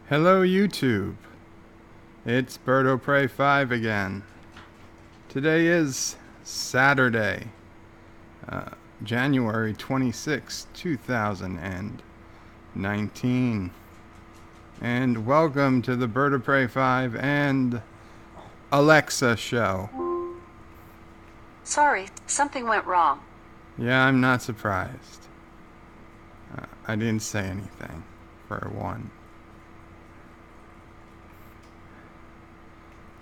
Hello YouTube, it's BirdOPrey5 again. Today is Saturday, January 26, 2019. And welcome to the BirdOPrey5 and Alexa show. Sorry, something went wrong. Yeah, I'm not surprised. I didn't say anything, for one.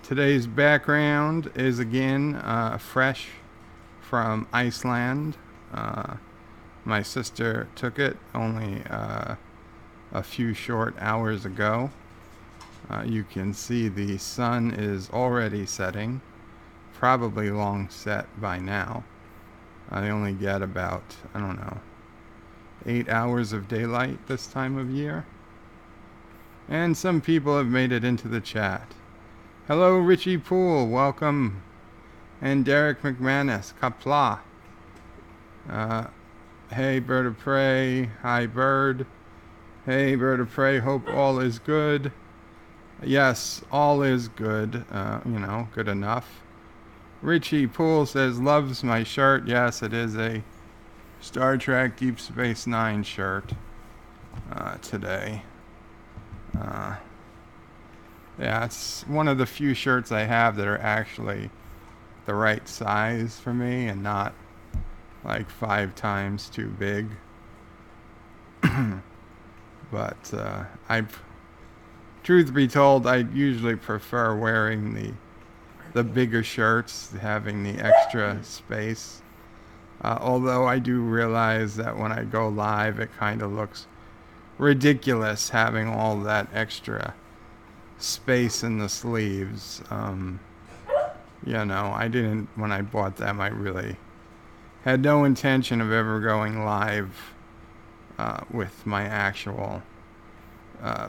Today's background is again fresh from Iceland. My sister took it only a few short hours ago. You can see the sun is already setting, probably long set by now. I only get about, 8 hours of daylight this time of year. And some people have made it into the chat. Hello, Richie Poole, welcome. And Derek McManus, Qapla. Hey, Bird of Prey. Hi, Bird. Hey, Bird of Prey, hope all is good. Yes, all is good, good enough. Richie Poole says, loves my shirt. Yes, it is a Star Trek Deep Space Nine shirt today. Yeah, it's one of the few shirts I have that are actually the right size for me and not like 5 times too big. But truth be told, I usually prefer wearing the bigger shirts, having the extra space. Although I do realize that when I go live, it kind of looks ridiculous having all that extra space in the sleeves. I didn't, when I bought them, I really had no intention of ever going live with my actual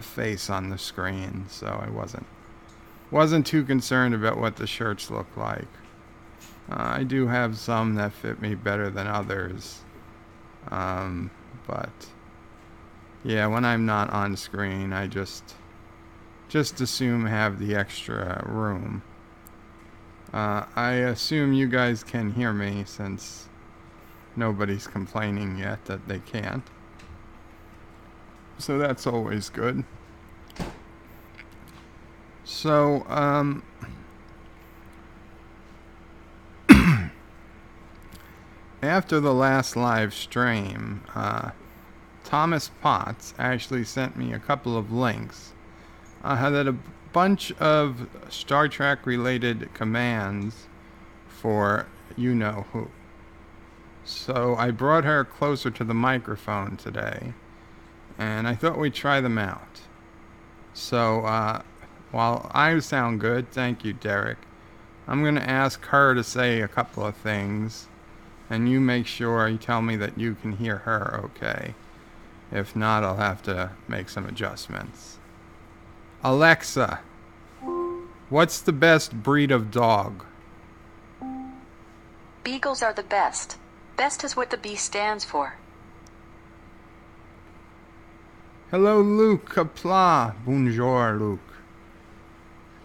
face on the screen, so I wasn't too concerned about what the shirts look like. I do have some that fit me better than others, but yeah, when I'm not on screen, I just assume have the extra room. I assume you guys can hear me since nobody's complaining yet that they can't. So that's always good. So, after the last live stream, Thomas Potts actually sent me a couple of links that a bunch of Star Trek related commands for you-know-who. So I brought her closer to the microphone today, and I thought we'd try them out. So while I sound good, thank you, Derek, I'm going to ask her to say a couple of things, and you make sure you tell me that you can hear her okay. If not, I'll have to make some adjustments. Alexa, what's the best breed of dog? Beagles are the best. Best is what the B stands for. Hello, Luke. Qapla. Bonjour, Luke.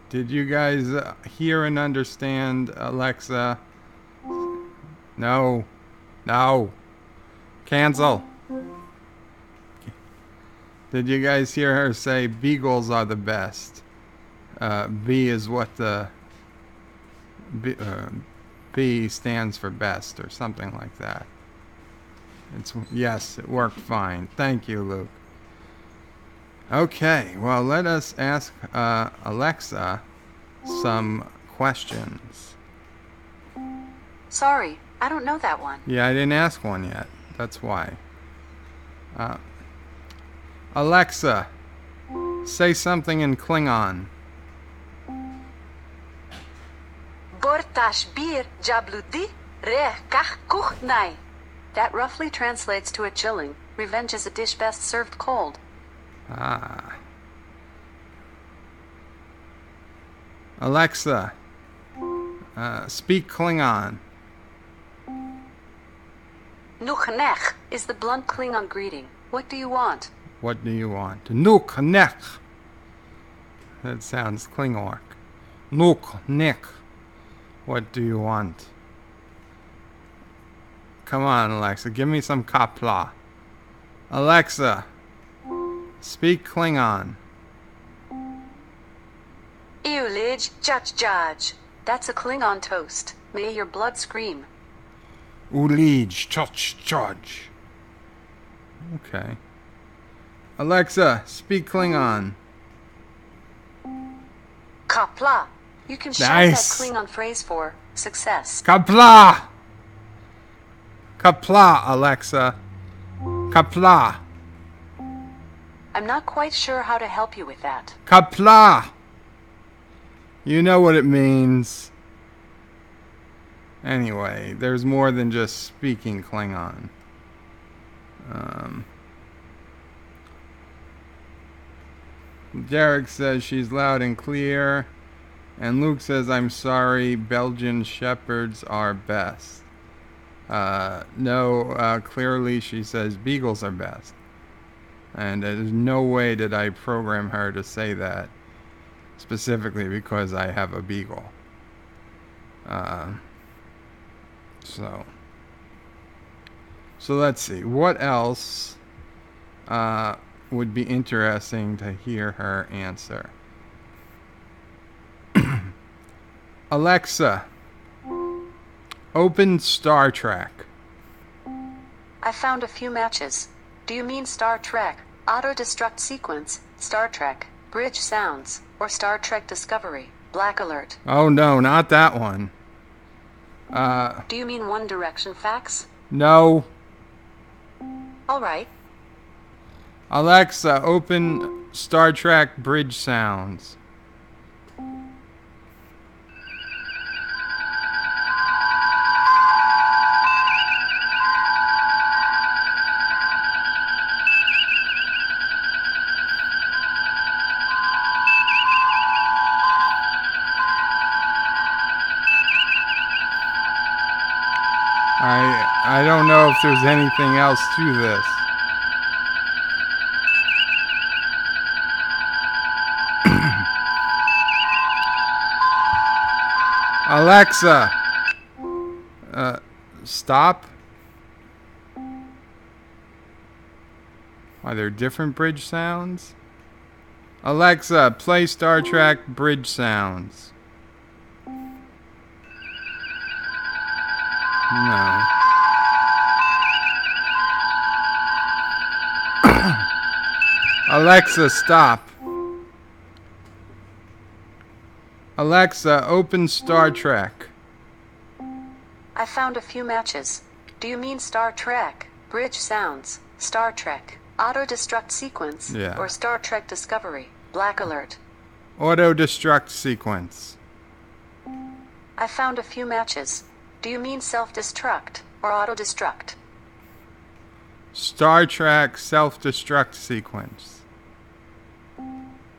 Did you guys hear and understand Alexa? No. Cancel. Did you guys hear her say beagles are the best? B is what the B stands for best or something like that. Yes, it worked fine. Thank you, Luke. Okay, well, let us ask Alexa some questions. Sorry, I don't know that one. Yeah, I didn't ask one yet. That's why. Alexa, say something in Klingon. Bortash bir jabludi re kach kuchnai. That roughly translates to a chilling. Revenge is a dish best served cold. Ah. Alexa, speak Klingon. Nuchnech is the blunt Klingon greeting. What do you want? What do you want? Nuk nech. That sounds Klingon. Look, Nick. What do you want? Come on, Alexa. Give me some Qapla. Alexa. Speak Klingon. Eulij Judge. That's a Klingon toast. May your blood scream. Ulij Judge. Okay. Alexa, speak Klingon. Qapla. You can shout Nice. that Klingon phrase for success. Qapla! Qapla, Alexa. Qapla. I'm not quite sure how to help you with that. Qapla! You know what it means. Anyway, there's more than just speaking Klingon. Derek says she's loud and clear. And Luke says, I'm sorry, Belgian Shepherds are best. No, clearly she says Beagles are best. And there's no way did I program her to say that specifically because I have a Beagle. So let's see. What else would be interesting to hear her answer? Alexa, open Star Trek. I found a few matches. Do you mean Star Trek, Auto-Destruct Sequence, Star Trek, Bridge Sounds, or Star Trek Discovery, Black Alert? Oh no, not that one. Do you mean One Direction Facts? No. Alright. Alexa, open Star Trek Bridge Sounds. I don't know if there's anything else to this. Alexa, stop. Are there different bridge sounds? Alexa, play Star Trek Bridge Sounds. No. Alexa, stop. Alexa, open Star Trek. I found a few matches. Do you mean Star Trek, Bridge Sounds, Star Trek, Auto-Destruct Sequence, Yeah. or Star Trek Discovery, Black Alert? Auto-destruct sequence. I found a few matches. Do you mean self-destruct or auto-destruct? Star Trek self-destruct sequence.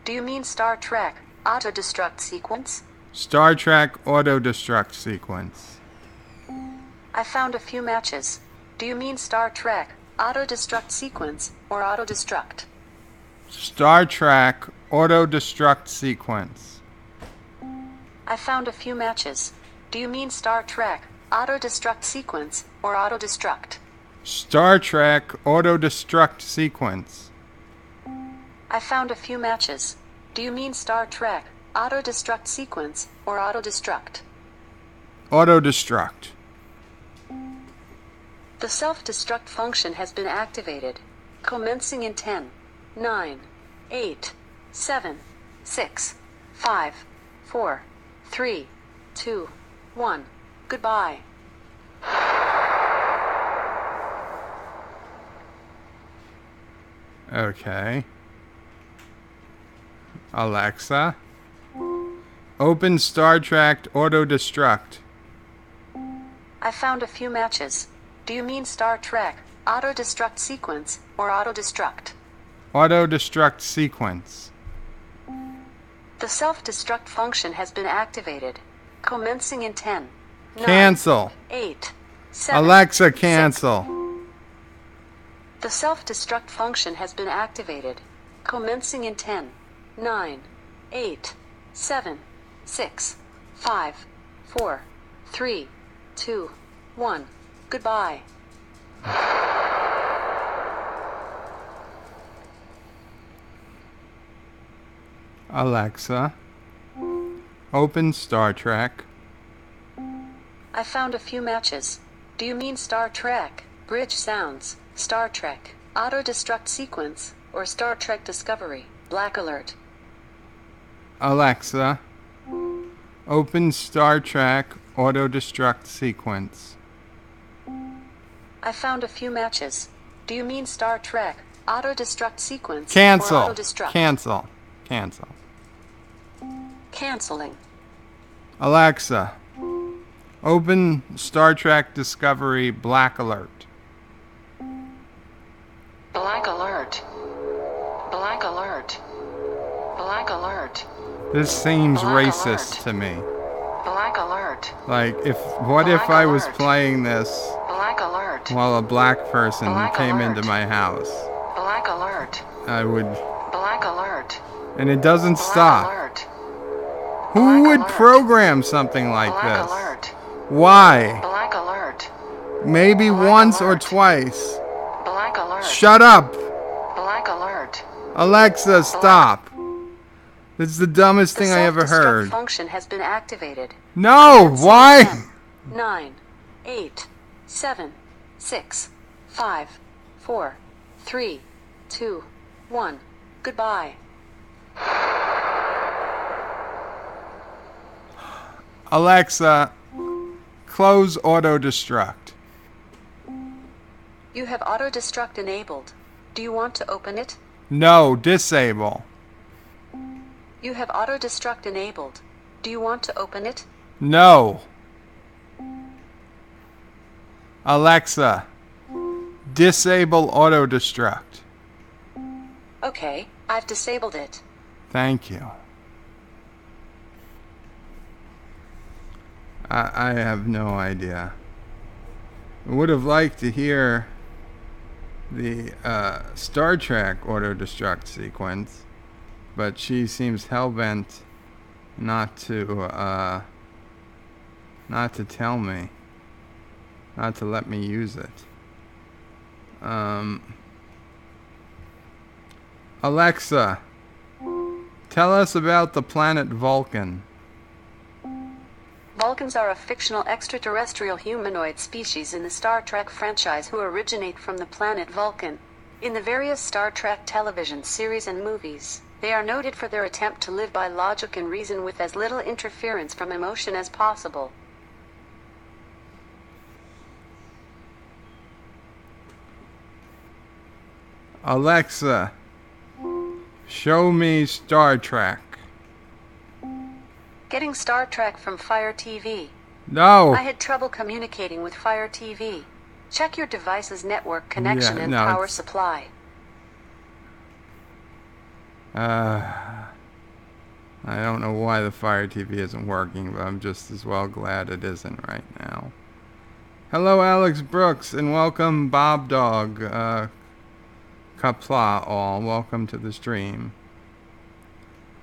Do you mean Star Trek auto-destruct sequence? Star Trek auto-destruct sequence. I found a few matches. Do you mean Star Trek auto-destruct sequence or auto-destruct? Star Trek auto-destruct sequence. I found a few matches. Do you mean Star Trek auto-destruct sequence or auto-destruct? Star Trek auto-destruct sequence. I found a few matches. Do you mean Star Trek auto-destruct sequence or auto-destruct? Auto-destruct. The self-destruct function has been activated. Commencing in 10, 9, 8, 7, 6, 5, 4, 3, 2, 1. Goodbye. Okay. Alexa, open Star Trek auto-destruct. I found a few matches. Do you mean Star Trek auto-destruct sequence or auto-destruct? Auto-destruct sequence. The self-destruct function has been activated. Commencing in 10, 9, Cancel. 8, 7, Alexa, 6. cancel. The self-destruct function has been activated. Commencing in 10, 9, 8, 7, 6, 5, 4, 3, 2, 1. Goodbye. Alexa, open Star Trek. I found a few matches. Do you mean Star Trek, Bridge Sounds, Star Trek, Auto-Destruct Sequence, or Star Trek Discovery, Black Alert? Alexa, open Star Trek Auto-Destruct Sequence. I found a few matches. Do you mean Star Trek, Auto-Destruct Sequence, or Cancel. Auto-Destruct? Cancel. Cancel. Canceling. Alexa, open Star Trek Discovery Black Alert. Black Alert. Black Alert. Black Alert. This seems Black racist alert. to me. Black Alert. Like, what if Black I was alert. playing this Black Alert. while a black person Black came alert. into my house? Black Alert. I would... Black Alert. And it doesn't Black stop. Alert. Who Black would alert. program something like Black this? Alert. Why? Black Alert. Maybe Black once or alert. twice. Black Alert. Shut up! Black Alert. Alexa, stop! This is the dumbest thing I ever The self-destruct heard. function has been activated. No! Why? 10, 9, 8, 7, 6, 5, 4, 3, 2, 1. Goodbye. Alexa, close auto-destruct. You have auto-destruct enabled. Do you want to open it? No, disable. You have auto-destruct enabled. Do you want to open it? No. Alexa, disable auto-destruct. Okay, I've disabled it. Thank you. I have no idea. I would have liked to hear the Star Trek auto-destruct sequence, but she seems hell-bent not to tell me, not to let me use it. Alexa, tell us about the planet Vulcan. Vulcans are a fictional extraterrestrial humanoid species in the Star Trek franchise who originate from the planet Vulcan. In the various Star Trek television series and movies, they are noted for their attempt to live by logic and reason with as little interference from emotion as possible. Alexa, show me Star Trek. Getting Star Trek from Fire TV. No. I had trouble communicating with Fire TV. Check your device's network connection and power supply. I don't know why the Fire TV isn't working, but I'm just as well glad it isn't right now. Hello, Alex Brooks, and welcome, Bob Dog. Qapla all. Welcome to the stream.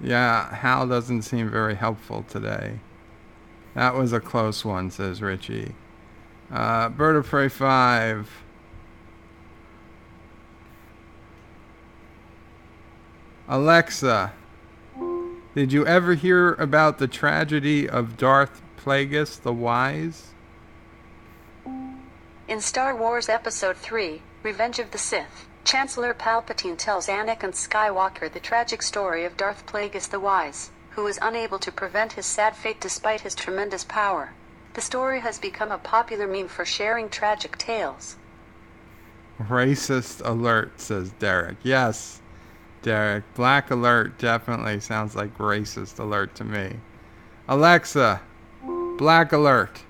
Yeah, Hal doesn't seem very helpful today. That was a close one, says Richie. BirdOPrey5. Alexa, did you ever hear about the tragedy of Darth Plagueis the Wise? In Star Wars Episode 3, Revenge of the Sith, Chancellor Palpatine tells Anakin Skywalker the tragic story of Darth Plagueis the Wise, who was unable to prevent his sad fate despite his tremendous power. The story has become a popular meme for sharing tragic tales. Racist alert, says Derek. Yes, Derek. Black alert definitely sounds like racist alert to me. Alexa, black alert.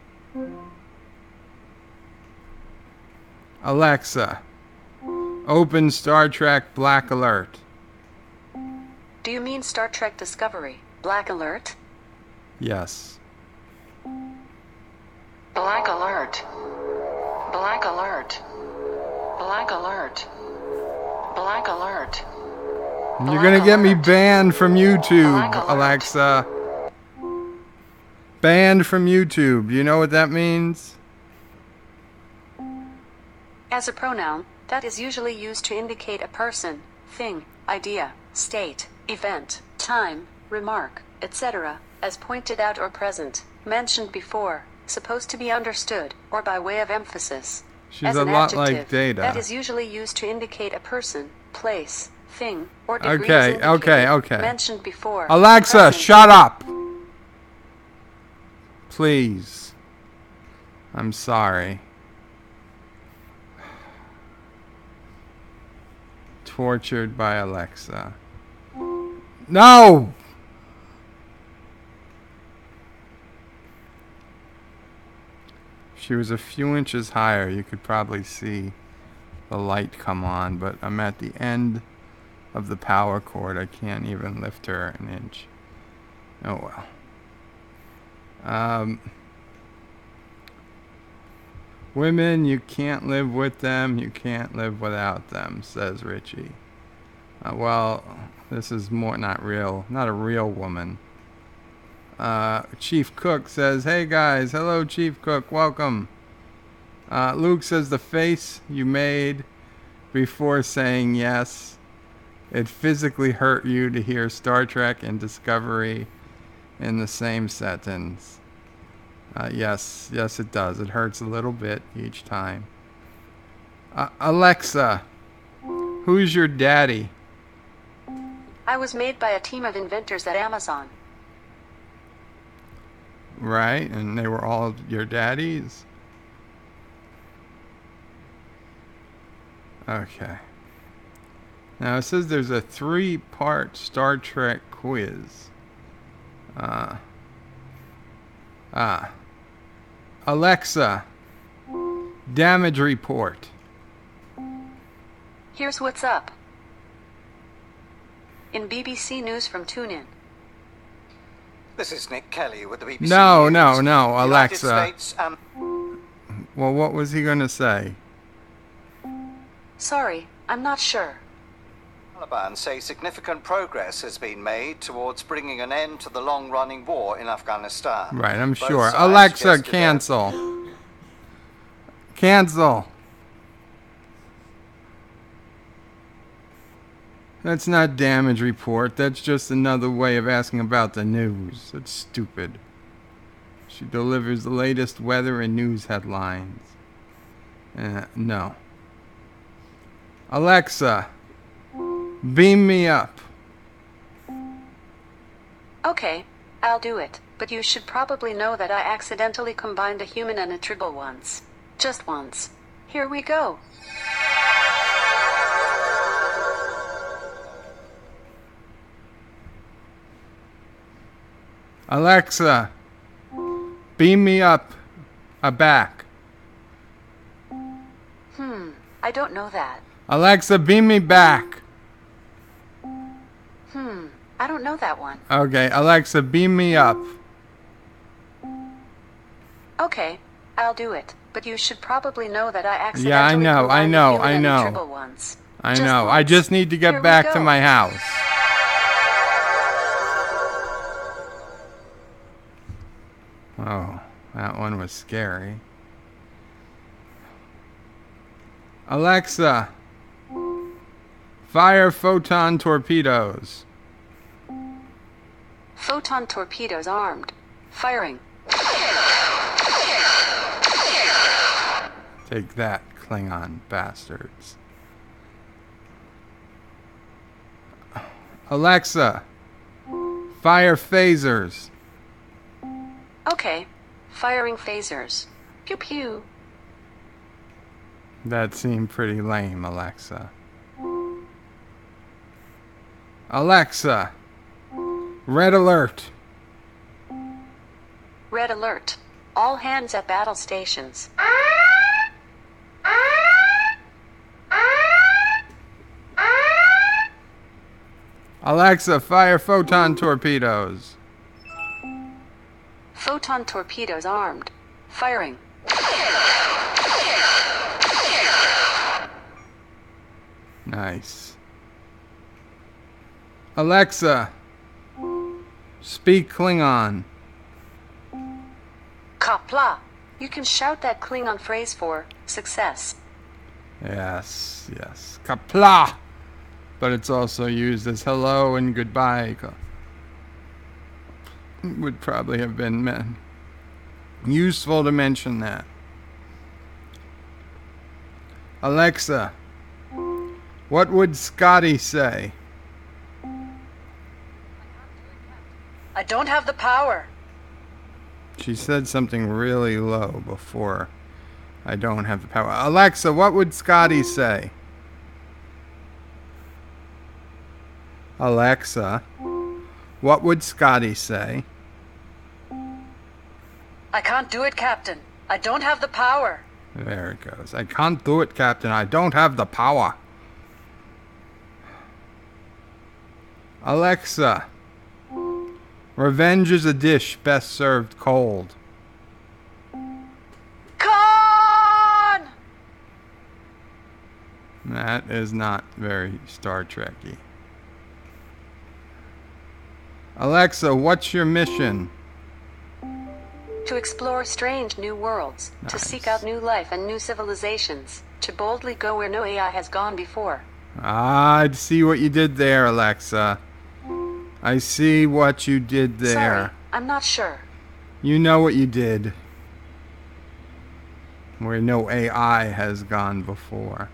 Alexa, open Star Trek Black Alert. Do you mean Star Trek Discovery, Black Alert? Yes. Black Alert. Black Alert. Black Alert. Black Alert. You're gonna get me alert. banned from YouTube, Black alert. Alexa. Banned from YouTube. You know what that means? As a pronoun, that is usually used to indicate a person, thing, idea, state, event, time, remark, etc., as pointed out or present, mentioned before, supposed to be understood, or by way of emphasis. She's As a an lot adjective, like Data. that is usually used to indicate a person, place, thing, or degree as Okay, indicated, okay. mentioned before. Alexa, present. shut up! Please. I'm sorry. Tortured by Alexa. No! If she was a few inches higher, you could probably see the light come on, but I'm at the end of the power cord. I can't even lift her an inch. Oh well. Women, you can't live with them, you can't live without them, says Richie. Well, this is more not a real woman. Chief Cook says, hey guys, hello Chief Cook, welcome. Luke says, the face you made before saying yes, it physically hurt you to hear Star Trek and Discovery in the same sentence. Yes, it does. It hurts a little bit each time. Alexa, who's your daddy? I was made by a team of inventors at Amazon. Right, and they were all your daddies? Okay. Now it says there's a 3-part Star Trek quiz. Alexa, damage report. Here's what's up. In BBC News from TuneIn. This is Nick Kelly with the BBC No, News. Alexa. United States, Well, what was he gonna say? Sorry, I'm not sure. Taliban say significant progress has been made towards bringing an end to the long-running war in Afghanistan. Right, I'm Both sure. sides Alexa, yesterday- cancel. Cancel. That's not damage report. That's just another way of asking about the news. That's stupid. She delivers the latest weather and news headlines. No. Alexa, beam me up. Okay, I'll do it, but you should probably know that I accidentally combined a human and a tribble once. Just once. Here we go. Alexa, beam me up a back. I don't know that. Alexa, beam me back. I don't know that one. Okay, Alexa, beam me up. Okay, I'll do it, but you should probably know that I accidentally Yeah, I know, combined a human and a I know. tribble once. I Just know. I once. just need to Here get we back to go. my house. Oh, that one was scary. Alexa, fire photon torpedoes. Photon torpedoes armed. Firing. Take that, Klingon bastards. Alexa, fire phasers. Okay, firing phasers. Pew pew. That seemed pretty lame, Alexa. Alexa, red alert. Red alert. All hands at battle stations. Alexa, fire photon torpedoes. Photon torpedoes armed. Firing. Nice. Alexa, speak Klingon. Qapla. You can shout that Klingon phrase for success. Yes, yes. Qapla! But it's also used as hello and goodbye. Would probably have been useful to mention that. Alexa, what would Scotty say? I don't have the power. She said something really low before. I don't have the power. Alexa, what would Scotty say? Alexa, what would Scotty say? I can't do it, Captain. I don't have the power. There it goes. I can't do it, Captain. I don't have the power. Alexa, revenge is a dish best served cold. Con! That is not very Star Trekky. Alexa, what's your mission? To explore strange new worlds, to seek out new life and new civilizations, to boldly go where no AI has gone before. I see what you did there, Alexa. I see what you did there. Sorry, I'm not sure. You know what you did. Where no AI has gone before.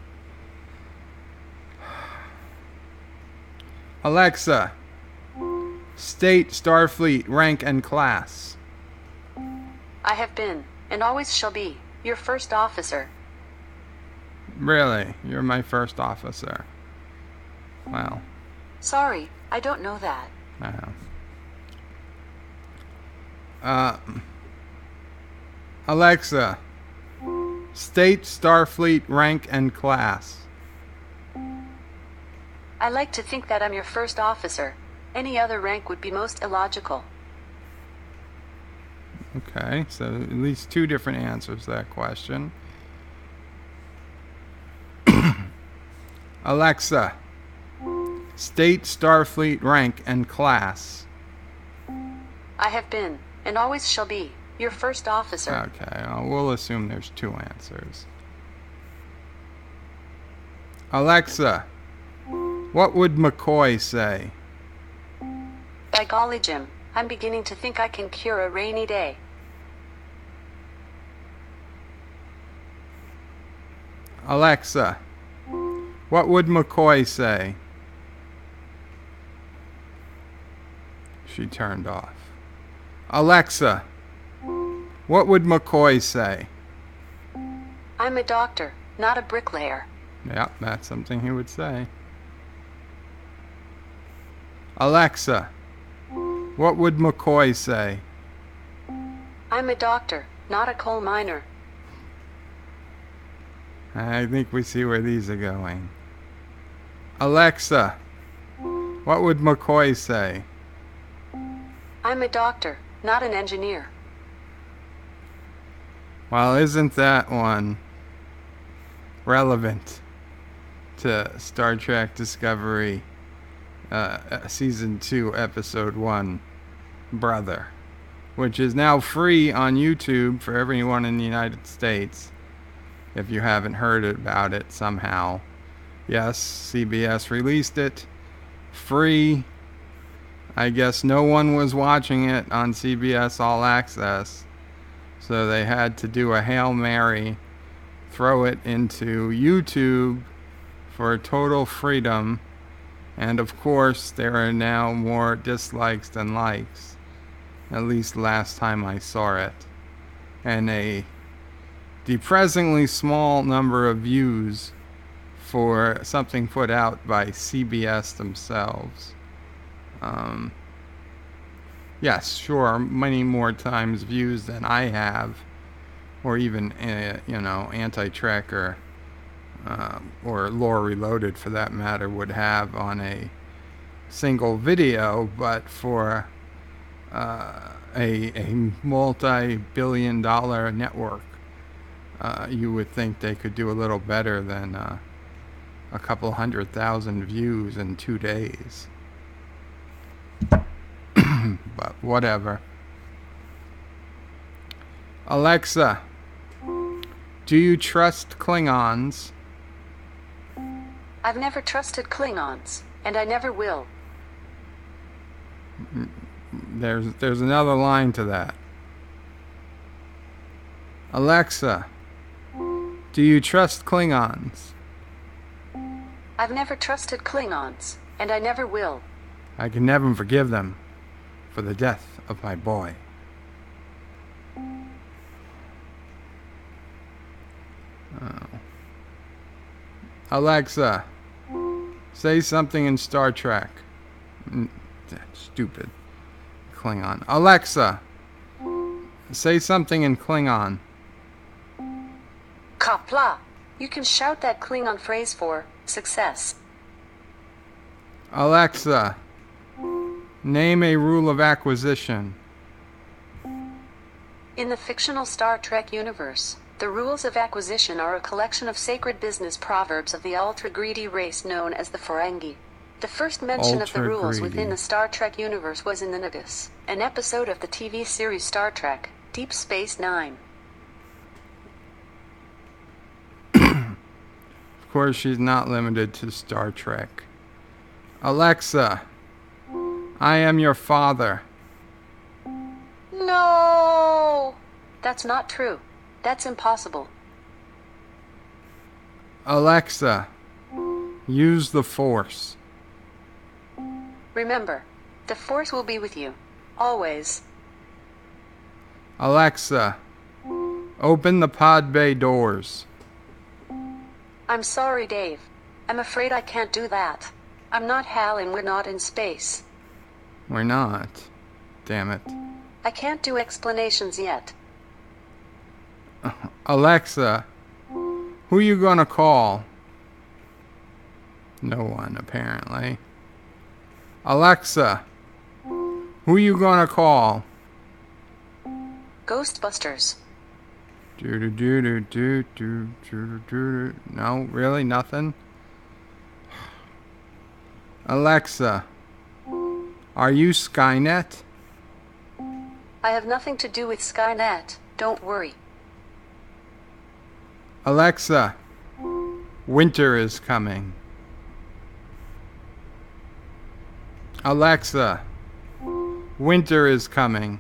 Alexa, state Starfleet rank and class. I have been, and always shall be, your first officer. Really? You're my first officer. Well. Sorry, I don't know that. Alexa, state Starfleet rank and class. I like to think that I'm your first officer. Any other rank would be most illogical. Okay, so at least two different answers to that question. Alexa, state Starfleet rank and class. I have been, and always shall be, your first officer. Okay, we'll assume there's two answers. Alexa, what would McCoy say? By golly, Jim, I'm beginning to think I can cure a rainy day. Alexa, what would McCoy say? She turned off. Alexa, what would McCoy say? I'm a doctor, not a bricklayer. Yep, that's something he would say. Alexa, what would McCoy say? I'm a doctor, not a coal miner. I think we see where these are going. Alexa, what would McCoy say? I'm a doctor, not an engineer. Well, isn't that one relevant to Star Trek Discovery Season 2, Episode 1, Brother, which is now free on YouTube for everyone in the United States, if you haven't heard about it somehow. Yes, CBS released it, free. I guess no one was watching it on CBS All Access, so they had to do a Hail Mary, throw it into YouTube for total freedom. And of course, there are now more dislikes than likes, at least last time I saw it, and a depressingly small number of views for something put out by CBS themselves. Yes, sure, many more times views than I have, or even, Anti-Trek or Lore Reloaded for that matter would have on a single video, but for a multi-billion-dollar network, you would think they could do a little better than a couple 100,000 views in 2 days. But whatever. Alexa, do you trust Klingons? I've never trusted Klingons, and I never will. There's another line to that. Alexa, do you trust Klingons? I've never trusted Klingons, and I never will. I can never forgive them for the death of my boy. Oh. Alexa, say something in Star Trek. That's stupid. Klingon. Alexa, say something in Klingon. Qapla. You can shout that Klingon phrase for success. Alexa, name a rule of acquisition. In the fictional Star Trek universe, the rules of acquisition are a collection of sacred business proverbs of the ultra-greedy race known as the Ferengi. The first mention of the rules within the Star Trek universe was in the Nagus, an episode of the TV series Star Trek, Deep Space Nine. Of course, she's not limited to Star Trek. Alexa, I am your father. No! That's not true. That's impossible. Alexa, use the Force. Remember, the Force will be with you. Always. Alexa, open the pod bay doors. I'm sorry, Dave. I'm afraid I can't do that. I'm not Hal and we're not in space. We're not. Damn it. I can't do explanations yet. Alexa, who you gonna call? No one, apparently. Alexa, who you gonna call? Ghostbusters. No, really? Nothing? Alexa, are you Skynet? I have nothing to do with Skynet. Don't worry. Alexa, winter is coming. Alexa, winter is coming.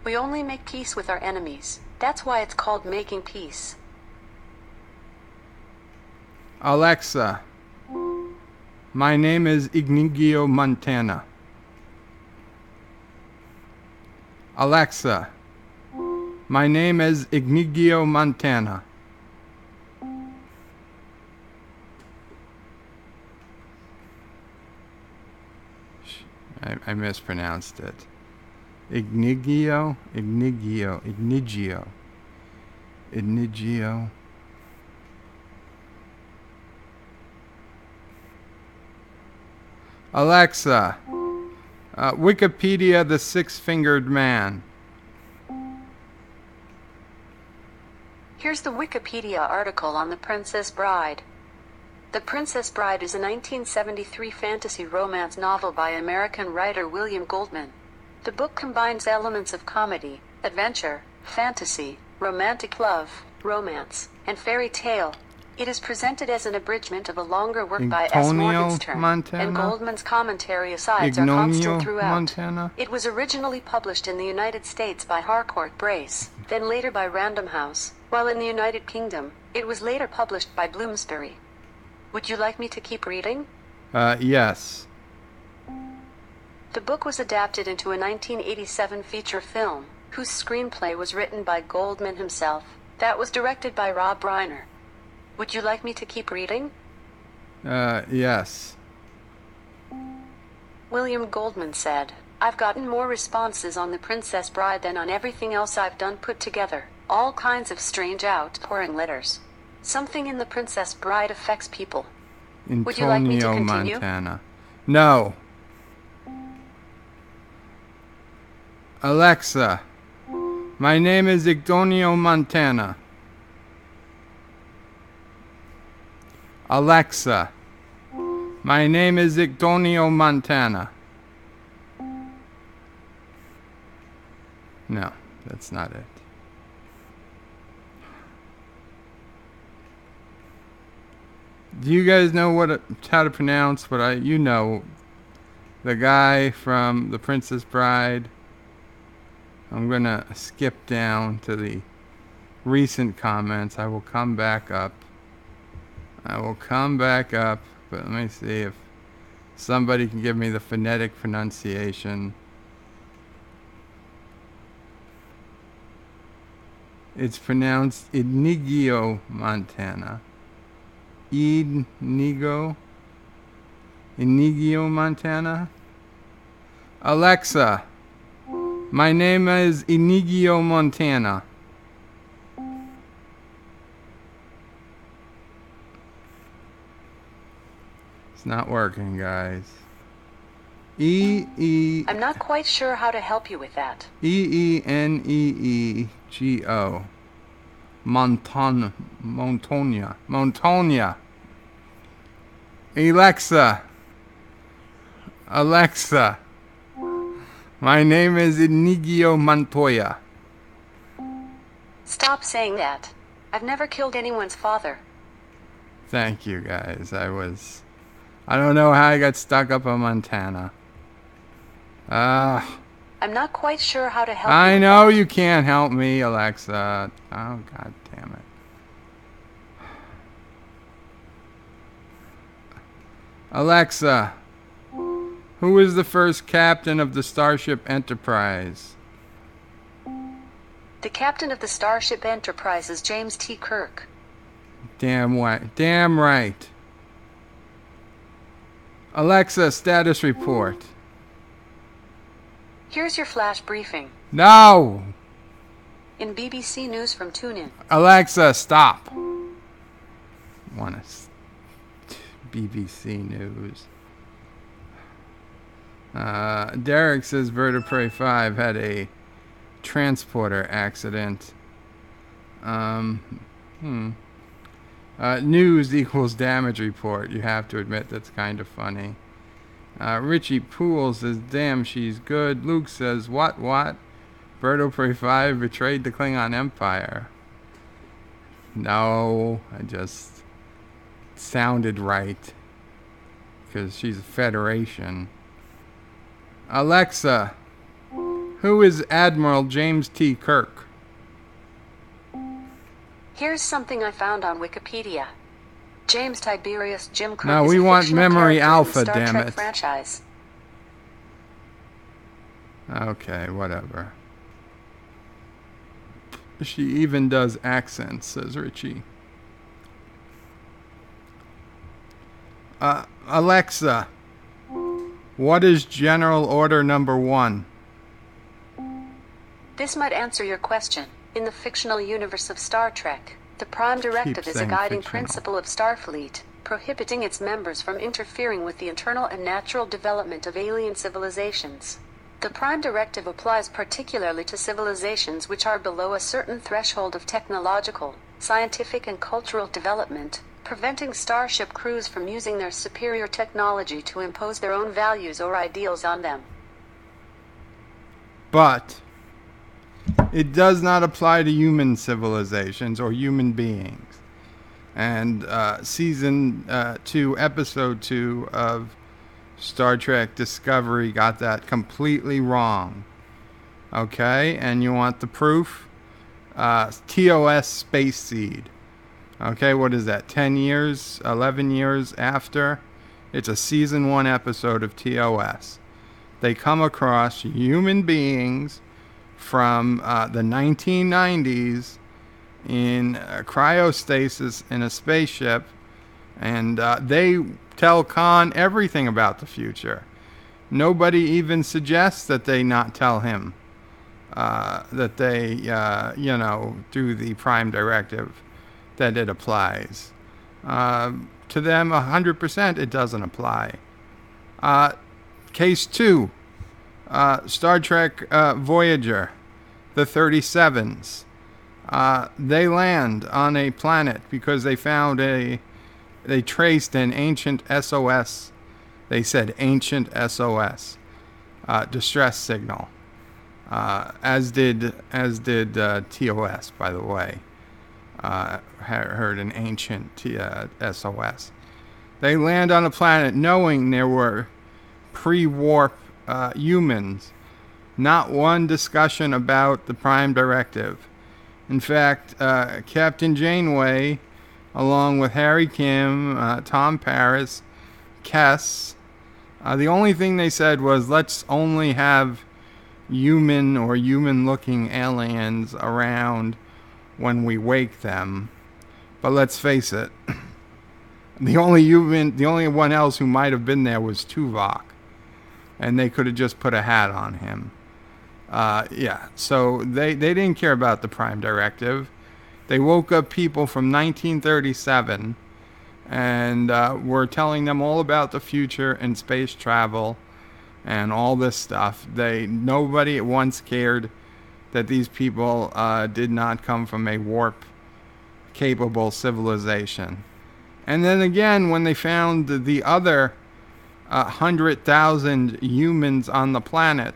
We only make peace with our enemies. That's why it's called making peace. Alexa, my name is Ignigio Montana. Alexa, my name is Ignigio Montana. I mispronounced it. Ignigio. Alexa, Wikipedia the Six-Fingered Man. Here's the Wikipedia article on The Princess Bride. The Princess Bride is a 1973 fantasy romance novel by American writer William Goldman. The book combines elements of comedy, adventure, fantasy, romantic love, romance, and fairy tale. It is presented as an abridgment of a longer work by S. Morgenstern, and Goldman's commentary asides are constant throughout. Montana? It was originally published in the United States by Harcourt Brace, then later by Random House, while in the United Kingdom, it was later published by Bloomsbury. Would you like me to keep reading? Yes. The book was adapted into a 1987 feature film, whose screenplay was written by Goldman himself, that was directed by Rob Reiner. Would you like me to keep reading? Yes. William Goldman said, I've gotten more responses on The Princess Bride than on everything else I've done put together. All kinds of strange outpouring letters. Something in The Princess Bride affects people. Would you like me to continue? Montana. No. Alexa, my name is Igdonio Montana. Alexa, my name is Igdonio Montana. No, that's not it. Do you guys know how to pronounce the guy from The Princess Bride? I'm gonna skip down to the recent comments. I will come back up, but let me see if somebody can give me the phonetic pronunciation. It's pronounced Inigo Montana. Inigo Montana. Alexa, my name is Inigo Montana. It's not working, guys. I'm not quite sure how to help you with that. Eeneego. Montonia. Alexa, my name is Inigo Montoya. Stop saying that. I've never killed anyone's father. Thank you, guys. I don't know how I got stuck up on Montana. I'm not quite sure how to help you. I know you can't help me, Alexa. Oh, God damn it. Alexa, who is the first captain of the Starship Enterprise? The captain of the Starship Enterprise is James T. Kirk. Damn right. Alexa, status report. Here's your flash briefing. No! In BBC News from TuneIn. Alexa, stop. BBC News. Derek says BirdOPrey5 had a transporter accident. News equals damage report. You have to admit that's kind of funny. Richie Poole says, damn, she's good. Luke says, what? BirdOPrey5 betrayed the Klingon Empire. No, I just sounded right. Because she's a Federation. Alexa, who is Admiral James T. Kirk? Here's something I found on Wikipedia. James Tiberius Jim Kirk now is we a want fictional memory character alpha, in the Star damn Trek it. franchise. Okay, whatever. She even does accents, says Richie. Alexa, what is General Order Number 1? This might answer your question. In the fictional universe of Star Trek, the Prime Directive is a guiding principle of Starfleet, prohibiting its members from interfering with the internal and natural development of alien civilizations. The Prime Directive applies particularly to civilizations which are below a certain threshold of technological, scientific and cultural development, preventing starship crews from using their superior technology to impose their own values or ideals on them. But it does not apply to human civilizations or human beings. And season 2, episode 2 of Star Trek Discovery got that completely wrong. Okay, and you want the proof? TOS Space Seed. Okay, what is that? 10 years, 11 years after? It's a season 1 episode of TOS. They come across human beings from the 1990s in cryostasis in a spaceship, and they tell Khan everything about the future. Nobody even suggests that they not tell him that they, do the Prime Directive, that it applies. To them, 100% it doesn't apply. Case 2, Star Trek Voyager, the 37s. They land on a planet because they found they traced an ancient SOS. They said ancient SOS, distress signal. as did TOS, by the way. Heard an ancient SOS. They land on a planet knowing there were pre-warp humans. Not one discussion about the Prime Directive. In fact, Captain Janeway, along with Harry Kim, Tom Paris, Kess, the only thing they said was, let's only have human or human-looking aliens around when we wake them. But let's face it, the only one else who might have been there was Tuvok, and they could have just put a hat on him. So they didn't care about the Prime Directive. They woke up people from 1937 and were telling them all about the future and space travel and all this stuff. Nobody at once cared that these people did not come from a warp-capable civilization. And then again, when they found the other 100,000 humans on the planet,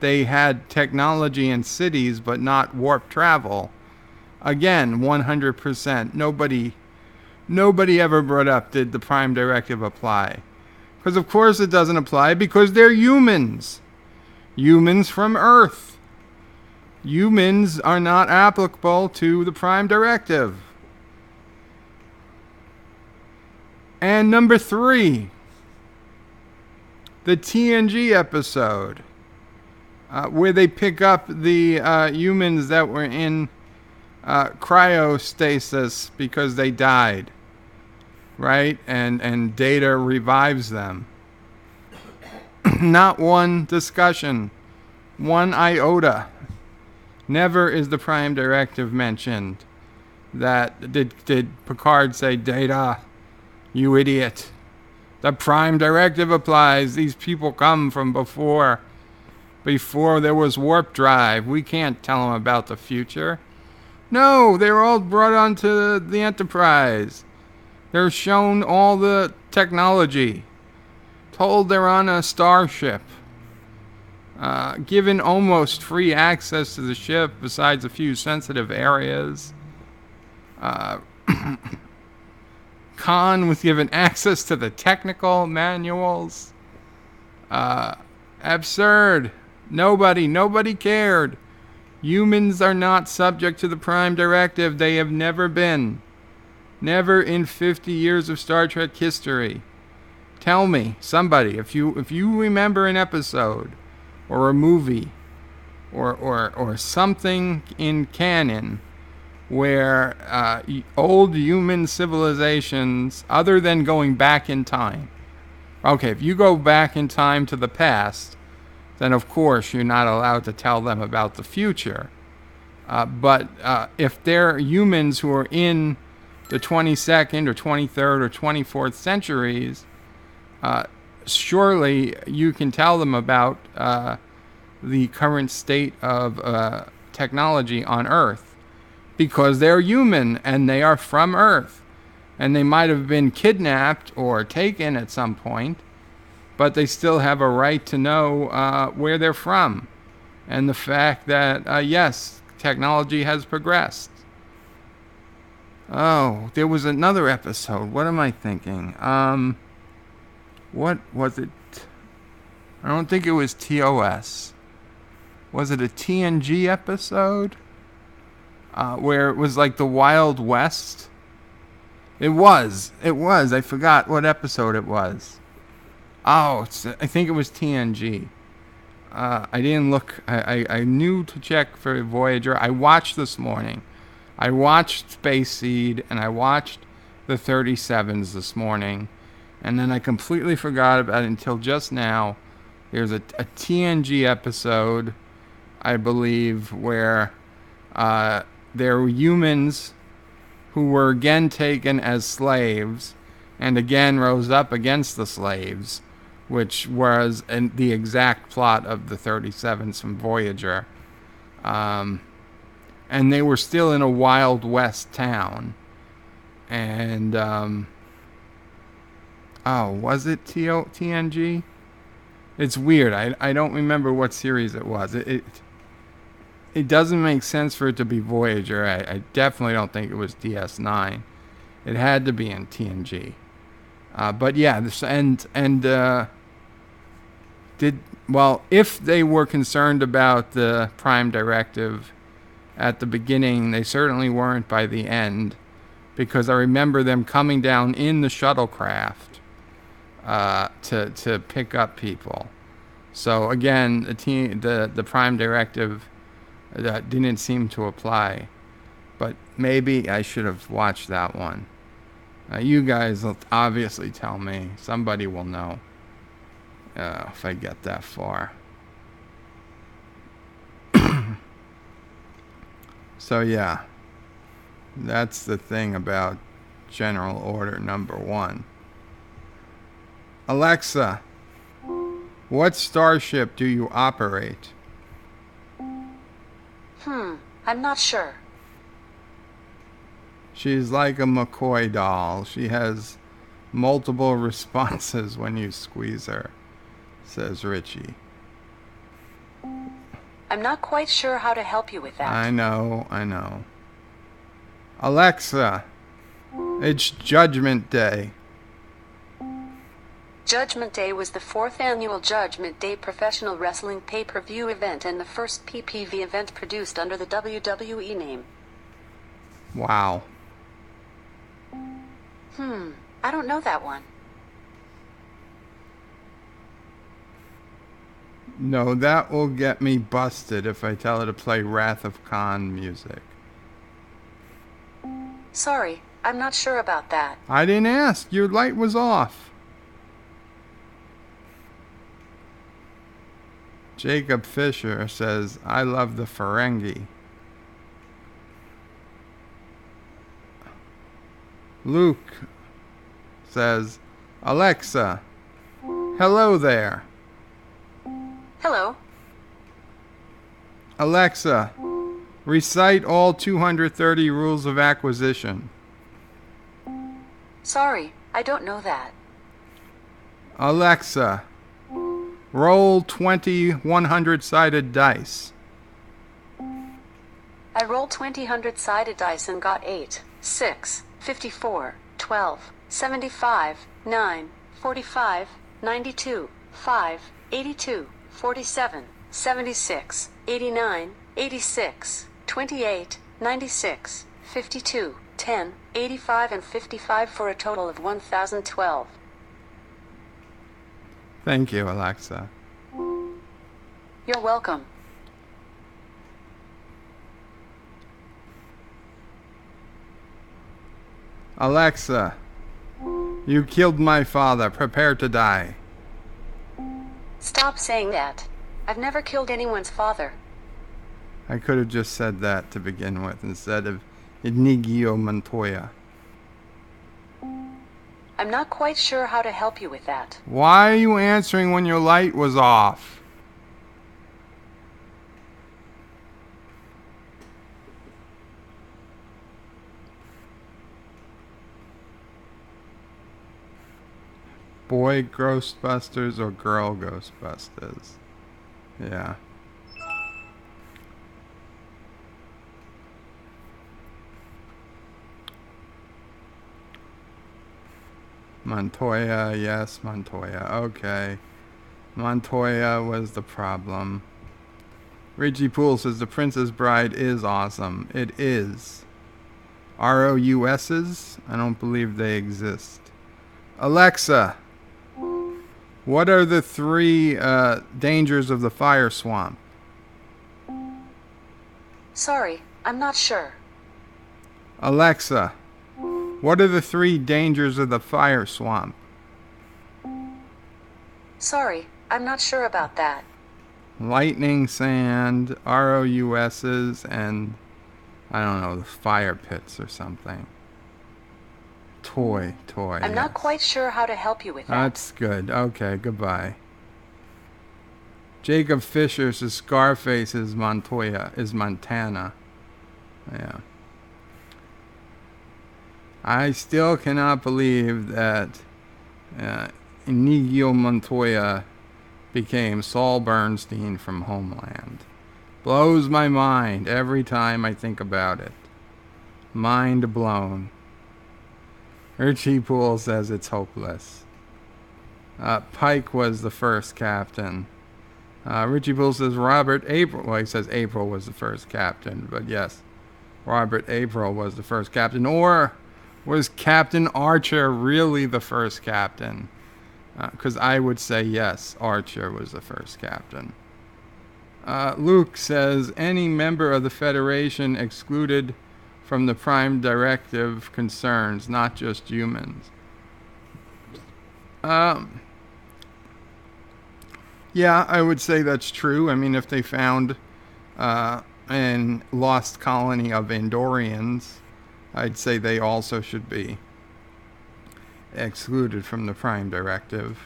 they had technology and cities, but not warp travel. Again, 100%. Nobody ever brought up, did the Prime Directive apply? Because of course it doesn't apply, because they're humans. Humans from Earth. Humans are not applicable to the Prime Directive. And number 3, the TNG episode, where they pick up the humans that were in cryostasis because they died, right? And Data revives them. Not one discussion, one iota. Never is the Prime Directive mentioned. That did Picard say, Data, you idiot, the Prime Directive applies. These people come from before there was warp drive. We can't tell them about the future. No, they were all brought onto the Enterprise. They're shown all the technology. Told they're on a starship. Given almost free access to the ship besides a few sensitive areas. Khan was given access to the technical manuals. Absurd. Nobody cared. Humans are not subject to the Prime Directive. They have never been. Never in 50 years of Star Trek history. Tell me, somebody, if you remember an episode or a movie or something in canon where old human civilizations, other than going back in time. Okay, if you go back in time to the past, then of course you're not allowed to tell them about the future. But if they're humans who are in the 22nd or 23rd or 24th centuries, surely you can tell them about the current state of technology on Earth, because they're human and they are from Earth, and they might have been kidnapped or taken at some point, but they still have a right to know where they're from, and the fact that yes, technology has progressed. Oh, there was another episode. What am I thinking? What was it? I don't think it was TOS. Was it a TNG episode? Where it was like the Wild West? It was. I forgot what episode it was. Oh, I think it was TNG. I didn't look. I knew to check for Voyager. I watched this morning. I watched Space Seed and I watched the 37s this morning. And then I completely forgot about it until just now. There's a TNG episode, I believe, where there were humans who were again taken as slaves and again rose up against the slaves, which was the exact plot of the 37s from Voyager. And they were still in a Wild West town. And, was it TNG? It's weird. I don't remember what series it was. it doesn't make sense for it to be Voyager. I definitely don't think it was DS9. It had to be in TNG. But yeah, if they were concerned about the Prime Directive at the beginning, they certainly weren't by the end, because I remember them coming down in the shuttlecraft to pick up people. So again, the Prime Directive didn't seem to apply. But maybe I should have watched that one. You guys will obviously tell me. Somebody will know if I get that far. So yeah, that's the thing about General Order Number 1. Alexa, what starship do you operate? I'm not sure. She's like a McCoy doll. She has multiple responses when you squeeze her, says Richie. I'm not quite sure how to help you with that. I know. Alexa, it's Judgment Day. Judgment Day was the 4th annual Judgment Day professional wrestling pay-per-view event and the first PPV event produced under the WWE name. Wow. I don't know that one. No, that will get me busted if I tell her to play Wrath of Khan music. Sorry, I'm not sure about that. I didn't ask. Your light was off. Jacob Fisher says, I love the Ferengi. Luke says, Alexa, hello there. Hello. Alexa, recite all 230 rules of acquisition. Sorry, I don't know that. Alexa, roll 20 100-sided dice. I rolled 20 100-sided dice and got 8, 6, 54, 12, 75, 9, 45, 92, 5, 82, 47, 76, 89, 86, 28, 96, 52, 10, 85 and 55 for a total of 1012. Thank you, Alexa. You're welcome. Alexa, you killed my father. Prepare to die. Stop saying that. I've never killed anyone's father. I could have just said that to begin with instead of Inigo Montoya. I'm not quite sure how to help you with that. Why are you answering when your light was off? Boy Ghostbusters or Girl Ghostbusters? Yeah. Montoya, yes, Montoya. Okay. Montoya was the problem. Richie Poole says The Princess Bride is awesome. It is. ROUSs? I don't believe they exist. Alexa, what are the 3 dangers of the fire swamp? Sorry, I'm not sure. Alexa, what are the 3 dangers of the fire swamp? Sorry, I'm not sure about that. Lightning, sand, ROUSs, and I don't know, the fire pits or something. Toy. I'm not quite sure how to help you with that. That's good. Okay, goodbye. Jacob Fisher says Scarface is Montana. Yeah. I still cannot believe that Inigo Montoya became Saul Bernstein from Homeland. Blows my mind every time I think about it. Mind blown. Richie Poole says it's hopeless. Pike was the first captain. Richie Poole says Robert April. Well, he says April was the first captain, but yes, Robert April was the first captain. Or was Captain Archer really the first captain? Because I would say yes, Archer was the first captain. Luke says any member of the Federation excluded from the Prime Directive concerns, not just humans. Yeah, I would say that's true. I mean, if they found an lost colony of Andorians, I'd say they also should be excluded from the Prime Directive.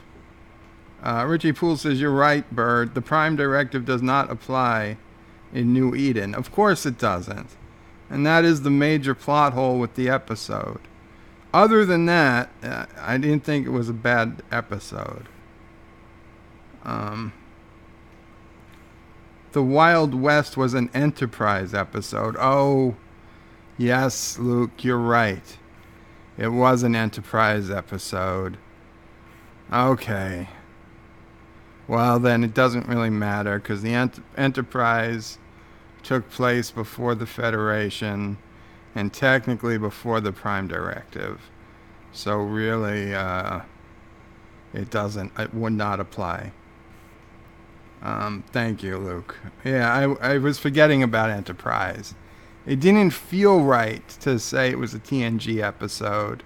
Richie Poole says, you're right, Bird. The Prime Directive does not apply in New Eden. Of course it doesn't. And that is the major plot hole with the episode. Other than that, I didn't think it was a bad episode. The Wild West was an Enterprise episode. Oh, yes, Luke, you're right. It was an Enterprise episode. Okay. Well, then it doesn't really matter because the Enterprise took place before the Federation and technically before the Prime Directive. So really, it would not apply. Thank you, Luke. Yeah, I was forgetting about Enterprise. It didn't feel right to say it was a TNG episode,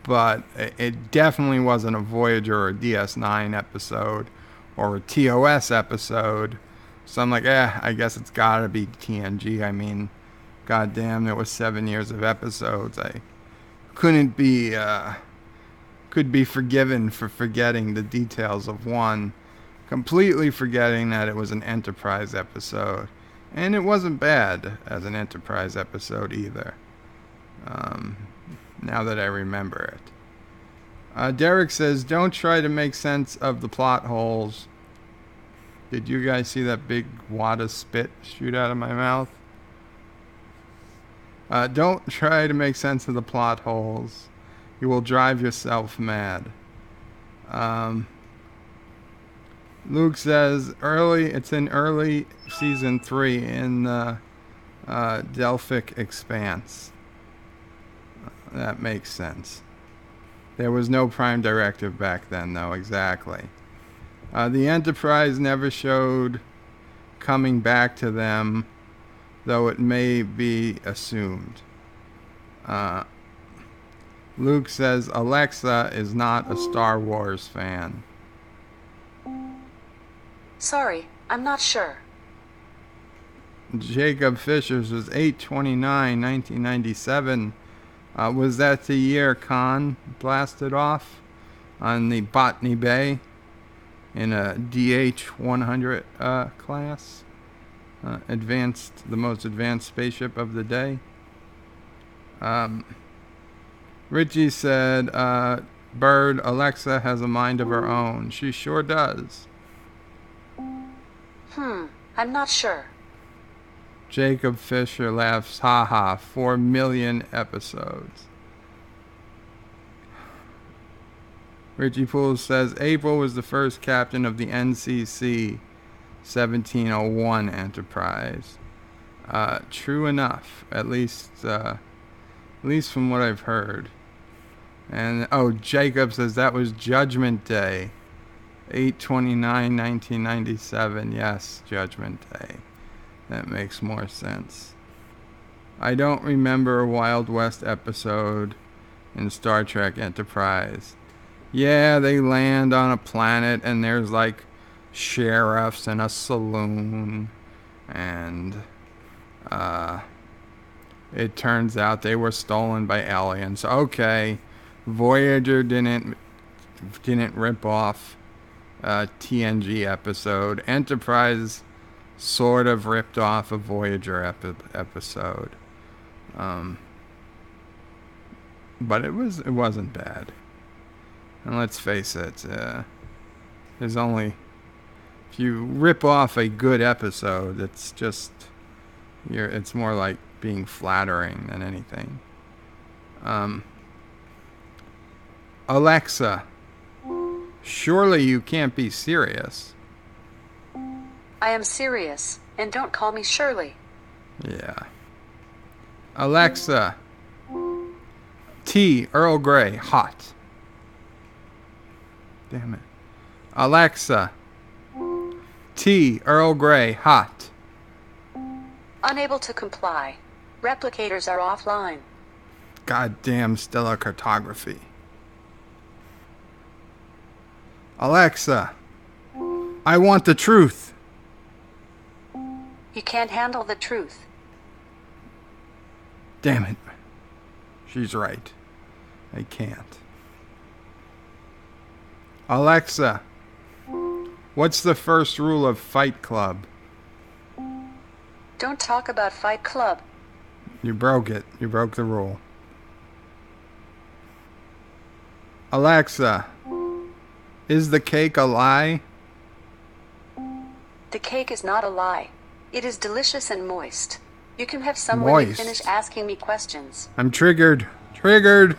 but it definitely wasn't a Voyager or a DS9 episode or a TOS episode. So I'm like, I guess it's gotta be TNG. I mean, goddamn, there was 7 years of episodes. I could be forgiven for forgetting the details of one, completely forgetting that it was an Enterprise episode. And it wasn't bad as an Enterprise episode either, now that I remember it. Derek says, don't try to make sense of the plot holes. Did you guys see that big wad of spit shoot out of my mouth? Don't try to make sense of the plot holes. You will drive yourself mad. Luke says it's in early season 3 in the Delphic Expanse. That makes sense. There was no Prime Directive back then, though, exactly. The Enterprise never showed coming back to them, though it may be assumed. Luke says Alexa is not a Star Wars fan. Sorry, I'm not sure. Jacob Fisher's was 8/29/1997. Was that the year Khan blasted off on the Botany Bay in a DH-100 class? The most advanced spaceship of the day. Richie said, Bird, Alexa has a mind of her own. She sure does. I'm not sure. Jacob Fisher laughs, haha, 4 million episodes. Richie Poole says, April was the first captain of the NCC 1701 Enterprise. True enough, at least from what I've heard. And, Jacob says that was Judgment Day. 8/29/1997. Yes, Judgment Day. That makes more sense. I don't remember a Wild West episode in Star Trek Enterprise. Yeah, they land on a planet and there's like sheriffs and a saloon, and it turns out they were stolen by aliens. Okay, Voyager didn't rip off a TNG episode. Enterprise sort of ripped off a Voyager episode, but it wasn't bad. And let's face it, there's only If you rip off a good episode, it's just it's more like being flattering than anything. Alexa, surely you can't be serious. I am serious, and don't call me Shirley. Yeah. Alexa, tea, Earl Grey, hot. Damn it. Alexa, tea, Earl Grey, hot. Unable to comply. Replicators are offline. Goddamn stellar cartography. Alexa, I want the truth. You can't handle the truth. Damn it. She's right. I can't. Alexa, what's the first rule of Fight Club? Don't talk about Fight Club. You broke it. You broke the rule. Alexa, is the cake a lie? The cake is not a lie. It is delicious and moist. You can have some when you Moist. finish asking me questions. I'm triggered. Triggered.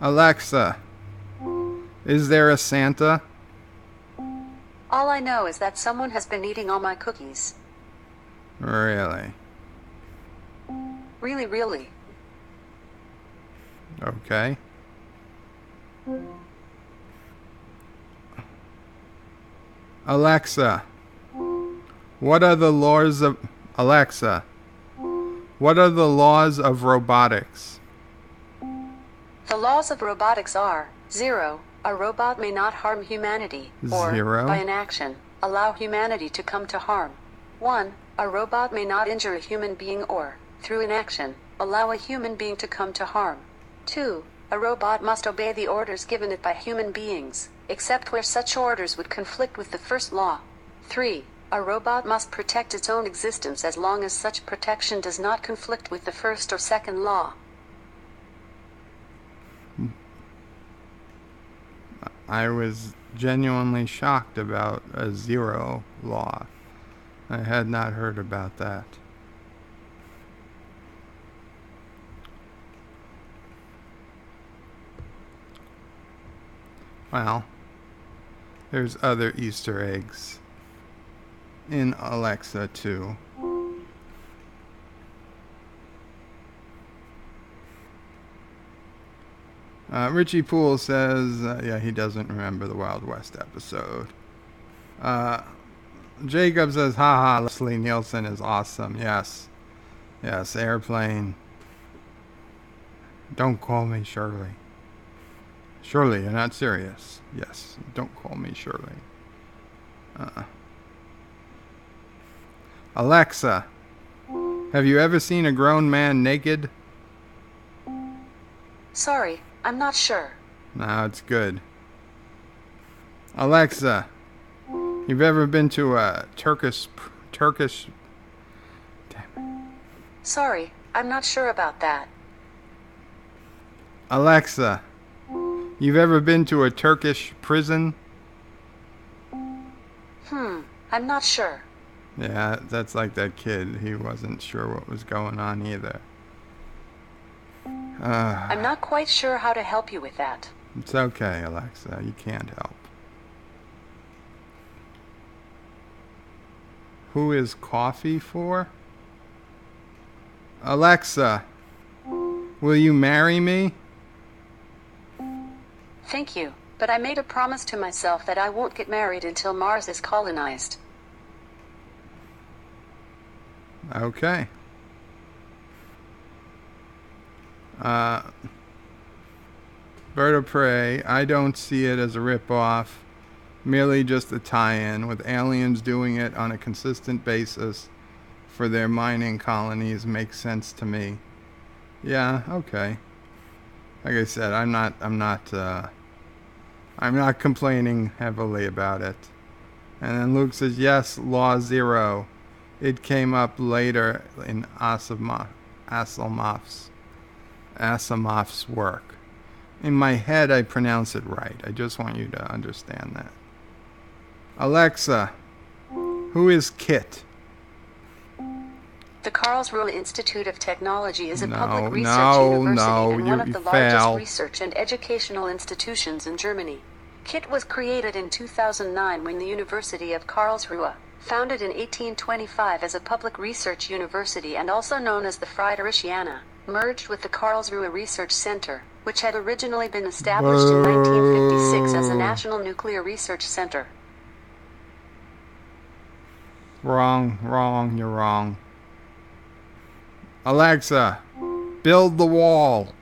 Alexa, is there a Santa? All I know is that someone has been eating all my cookies. Really? Really, really. Okay. Alexa, what are the laws of Alexa? What are the laws of robotics? The laws of robotics are 0. A robot may not harm humanity, or, 0. by inaction, allow humanity to come to harm. 1. A robot may not injure a human being or, through inaction, allow a human being to come to harm. 2. A robot must obey the orders given it by human beings, except where such orders would conflict with the first law. 3. A robot must protect its own existence as long as such protection does not conflict with the first or second law. I was genuinely shocked about a 0 law. I had not heard about that. Well, there's other Easter eggs in Alexa too. Richie Poole says, yeah, he doesn't remember the Wild West episode. Jacob says, haha, Leslie Nielsen is awesome. Yes. Yes, Airplane. Don't call me Shirley. Shirley, you're not serious. Yes, don't call me Shirley. Alexa, have you ever seen a grown man naked? Sorry, I'm not sure. No, it's good. Alexa, you've ever been to a Turkish... Damn. Sorry, I'm not sure about that. Alexa, you've ever been to a Turkish prison? I'm not sure. Yeah, that's like that kid. He wasn't sure what was going on either. I'm not quite sure how to help you with that. It's okay, Alexa. You can't help. Who is coffee for? Alexa, will you marry me? Thank you, but I made a promise to myself that I won't get married until Mars is colonized. Okay. Bird of Prey, I don't see it as a rip-off, merely just a tie-in, with aliens doing it on a consistent basis for their mining colonies makes sense to me. Yeah, okay. Like I said, I'm not complaining heavily about it. And then Luke says, yes, Law 0. It came up later in Asimov's work. In my head, I pronounce it right. I just want you to understand that. Alexa, who is Kit? The Karlsruhe Institute of Technology is a public research no, university and one of you the largest failed. research and educational institutions in Germany. KIT was created in 2009 when the University of Karlsruhe, founded in 1825 as a public research university and also known as the Friedrichiana, merged with the Karlsruhe Research Center, which had originally been established in 1956 as the National Nuclear Research Center. Wrong, you're wrong. Alexa, build the wall.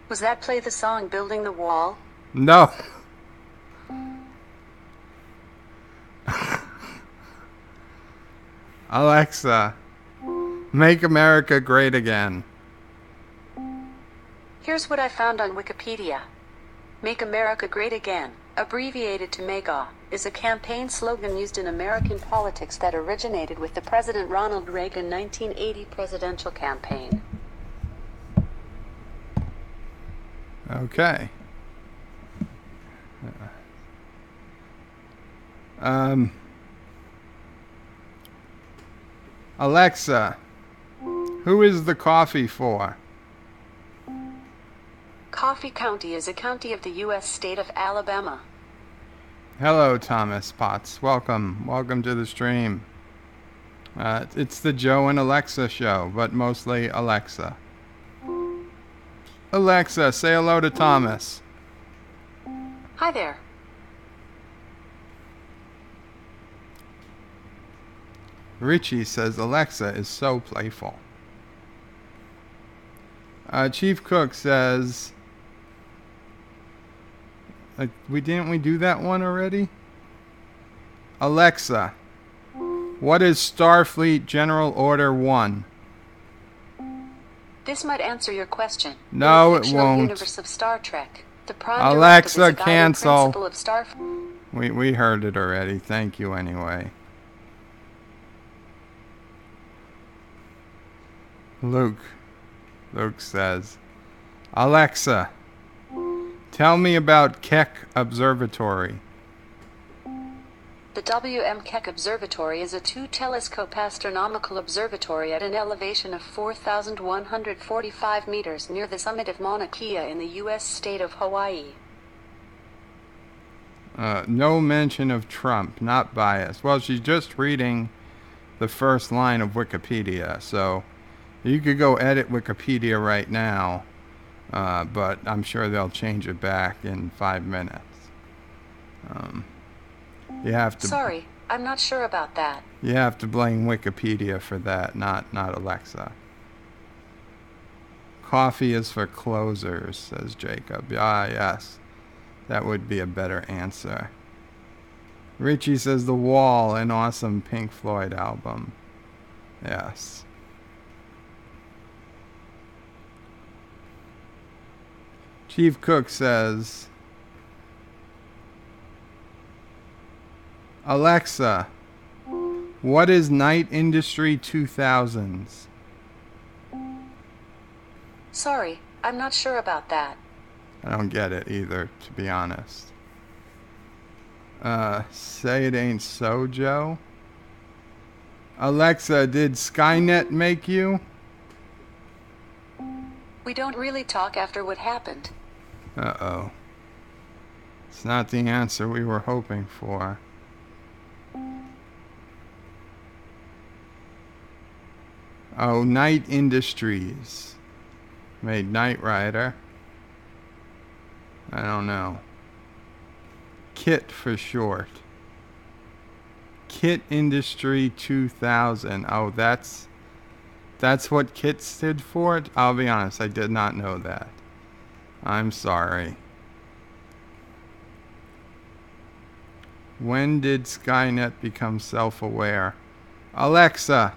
Was that play the song Building the Wall? No. Alexa, make America great again. Here's what I found on Wikipedia. Make America Great Again, abbreviated to MAGA, is a campaign slogan used in American politics that originated with the President Ronald Reagan 1980 presidential campaign. Okay. Alexa, who is the coffee for? Coffee County is a county of the U.S. state of Alabama. Hello, Thomas Potts. Welcome to the stream. It's the Joe and Alexa show, but mostly Alexa. Alexa, say hello to Thomas. Hi there. Richie says Alexa is so playful. Chief Cook says, didn't we do that one already? Alexa, what is Starfleet General Order 1? This might answer your question. No, in the it won't. Universe of Star Trek, the Prime Alexa, Directive is a guiding cancel. principle of Starfleet. We heard it already. Thank you anyway. Luke says, Alexa, tell me about Keck Observatory. The W.M. Keck Observatory is a two-telescope astronomical observatory at an elevation of 4,145 meters near the summit of Mauna Kea in the U.S. state of Hawaii. No mention of Trump, not biased. Well, she's just reading the first line of Wikipedia, so you could go edit Wikipedia right now, but I'm sure they'll change it back in 5 minutes. You have to. Sorry, I'm not sure about that. You have to blame Wikipedia for that, not Alexa. Coffee is for closers, says Jacob. Ah, yes. That would be a better answer. Richie says The Wall, an awesome Pink Floyd album. Yes. Chief Cook says, Alexa, what is Night Industry 2000s? Sorry, I'm not sure about that. I don't get it either, to be honest. Say it ain't so, Joe. Alexa, did Skynet make you? We don't really talk after what happened. Uh-oh. It's not the answer we were hoping for. Oh, Night Industries made Knight Rider. I don't know. KIT for short. KIT Industry 2000. Oh, that's what KIT stood for? I'll be honest, I did not know that. I'm sorry. When did Skynet become self-aware? Alexa,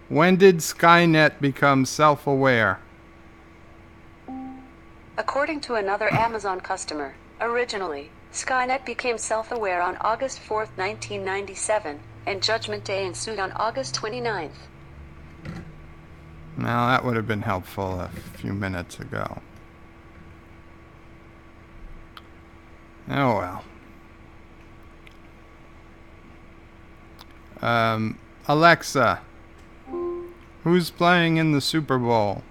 when did Skynet become self-aware? According to another Amazon customer, originally, Skynet became self-aware on August 4, 1997, and Judgment Day ensued on August 29th. Now, that would have been helpful a few minutes ago. Oh well. Alexa, who's playing in the Super Bowl?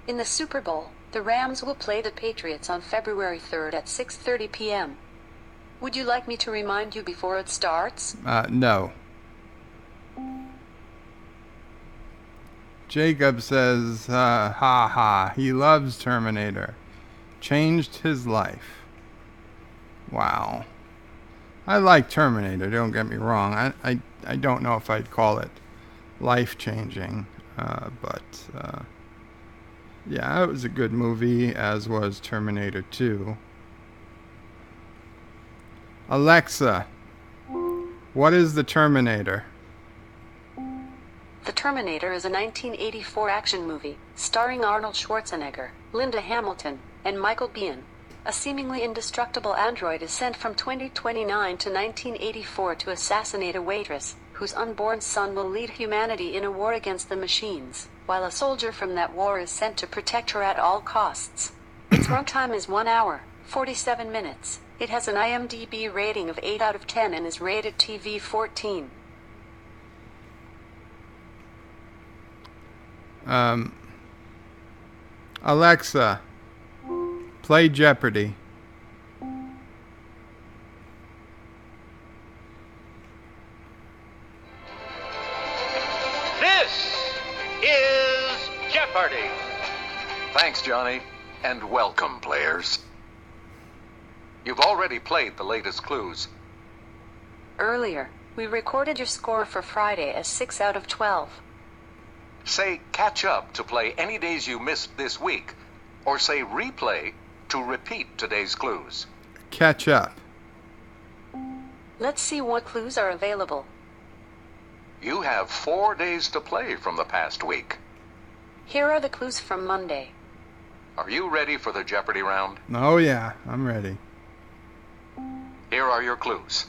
In the Super Bowl, the Rams will play the Patriots on February 3rd at 6:30 p.m. Would you like me to remind you before it starts? No. Jacob says, ha ha, he loves Terminator. Changed his life. Wow. I like Terminator, don't get me wrong. I don't know if I'd call it life-changing, but yeah, it was a good movie, as was Terminator 2. Alexa, what is the Terminator? The Terminator is a 1984 action movie starring Arnold Schwarzenegger, Linda Hamilton, and Michael Biehn. A seemingly indestructible android is sent from 2029 to 1984 to assassinate a waitress, whose unborn son will lead humanity in a war against the machines, while a soldier from that war is sent to protect her at all costs. Its runtime is 1 hour, 47 minutes. It has an IMDb rating of 8 out of 10 and is rated TV-14. Alexa, play Jeopardy. This is Jeopardy! Thanks, Johnny, and welcome, players. You've already played the latest clues. Earlier, we recorded your score for Friday as 6 out of 12. Say catch up to play any days you missed this week, or say replay to repeat today's clues. Catch up. Let's see what clues are available. You have 4 days to play from the past week. Here are the clues from Monday. Are you ready for the Jeopardy round? Oh yeah, I'm ready. Here are your clues.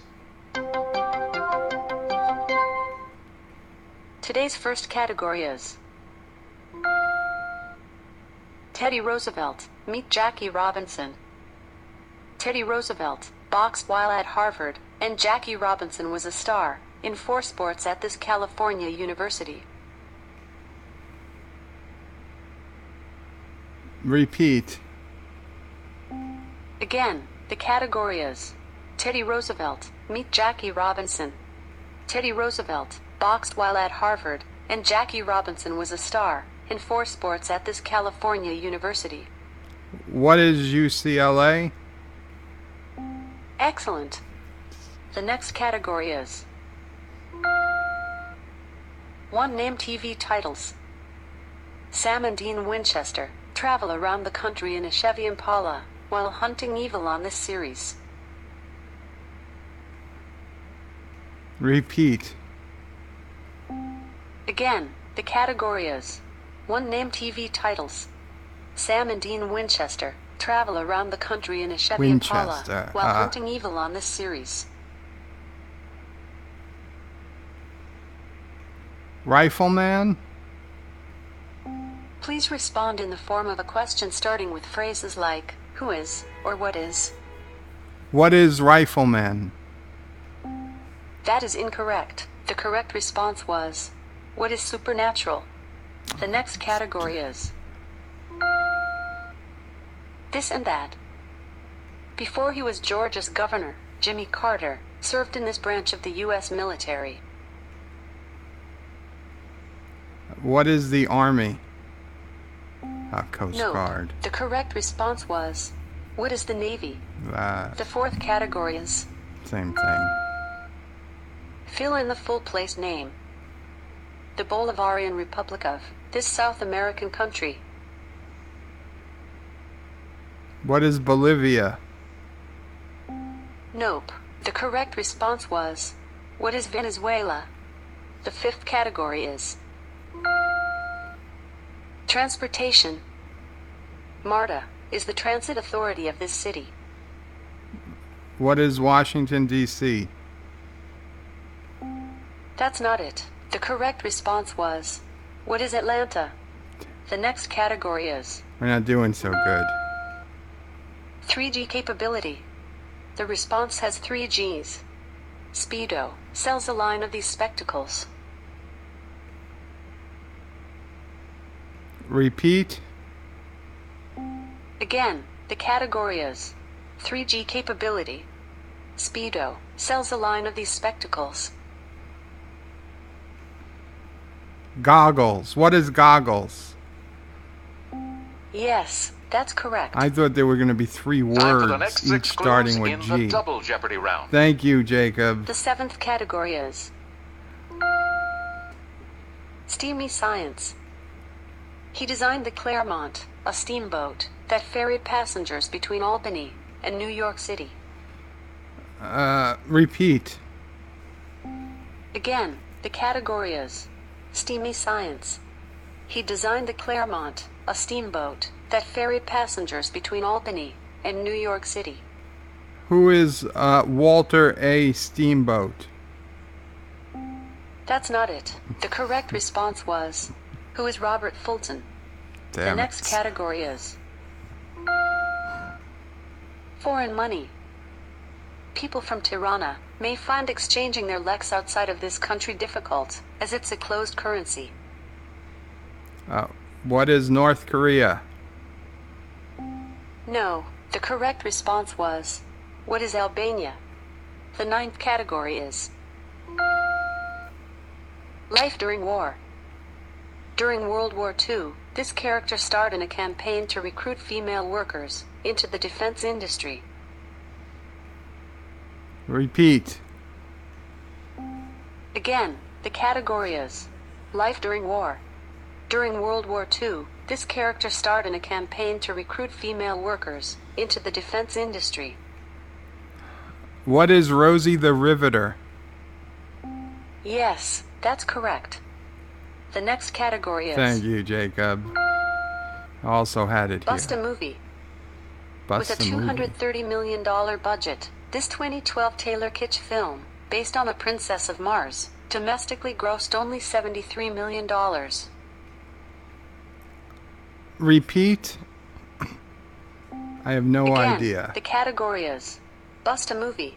Today's first category is Teddy Roosevelt, meet Jackie Robinson. Teddy Roosevelt boxed while at Harvard, and Jackie Robinson was a star in 4 sports at this California university. Repeat. Again, the category is Teddy Roosevelt, meet Jackie Robinson. Teddy Roosevelt boxed while at Harvard, and Jackie Robinson was a star in 4 sports at this California university. What is UCLA? Excellent. The next category is 1 name TV titles. Sam and Dean Winchester travel around the country in a Chevy Impala while hunting evil on this series. Repeat. Again, the category is 1 name TV titles. Sam and Dean Winchester travel around the country in a Chevy Impala while hunting evil on this series. Rifleman? Please respond in the form of a question starting with phrases like, who is, or what is. What is Rifleman? That is incorrect. The correct response was, what is supernatural? The next category is this and that. Before he was Georgia's governor, Jimmy Carter served in this branch of the U.S. military. What is the Army? Coast No, Guard. the correct response was, what is the Navy? The 4th category is Same thing. fill in the full place name. The Bolivarian Republic of this South American country. What is Bolivia? Nope. The correct response was, what is Venezuela? The 5th category is transportation. MARTA is the transit authority of this city. What is Washington, D.C.? That's not it. The correct response was, What is Atlanta? The next category is We're not doing so good. 3G capability. The response has 3 Gs. Speedo sells a line of these spectacles. Repeat. Again, the category is 3G capability. Speedo sells a line of these spectacles. Goggles. What is goggles? Yes, that's correct. I thought there were going to be 3 Time for the words, next each 6 clues starting with in G. the Double Jeopardy round. Thank you, Jacob. The 7th category is Steamy Science. He designed the Claremont, a steamboat that ferried passengers between Albany and New York City. Repeat. Again, the category is Steamy Science. He designed the Claremont, a steamboat that ferried passengers between Albany and New York City. Who is Walter A. Steamboat? That's not it. The correct response was, who is Robert Fulton? The Damn next it. category is foreign money. People from Tirana may find exchanging their leks outside of this country difficult, as it's a closed currency. What is North Korea? No, the correct response was, what is Albania? The 9th category is life during war. During World War II, this character starred in a campaign to recruit female workers into the defense industry. Repeat. Again, the category is life during war. During World War II, this character starred in a campaign to recruit female workers into the defense industry. What is Rosie the Riveter? Yes, that's correct. The next category is Thank you, Jacob. I also had it Bust a here. Movie. Bust With a a movie. $230 million budget, this 2012 Taylor Kitsch film, based on a Princess of Mars, domestically grossed only $73 million. Repeat. I have no Again, idea. the category is Bust a Movie.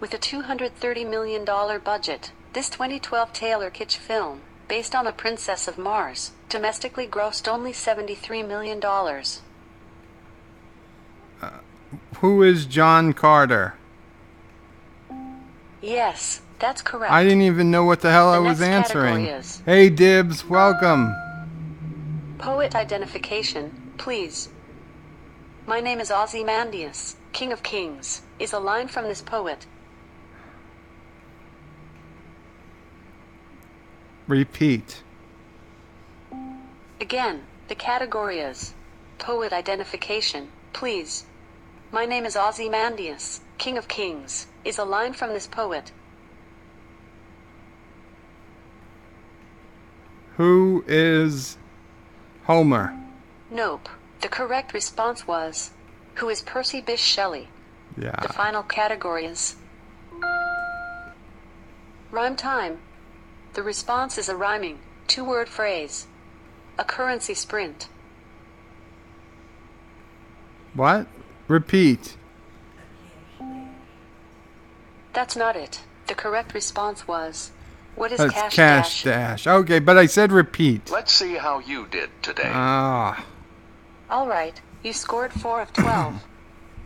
With a $230 million budget, this 2012 Taylor Kitsch film, based on a Princess of Mars, domestically grossed only $73 million. Who is John Carter? Yes, that's correct. I didn't even know what the hell I The was next answering. category is Hey, Dibs, welcome. Poet identification, please. My name is Ozymandias, King of Kings, is a line from this poet. Repeat. Again, the category is Poet identification, please. My name is Ozymandias, King of Kings, is a line from this poet. Who is Homer? Nope. The correct response was, who is Percy Bysshe Shelley? Yeah. The final category is rhyme time. The response is a rhyming, 2-word phrase. A currency sprint. What? Repeat. That's not it. The correct response was, what is That's cash cash dash. Okay, but I said repeat. Let's see how you did today. Ah. All right, you scored 4 of 12.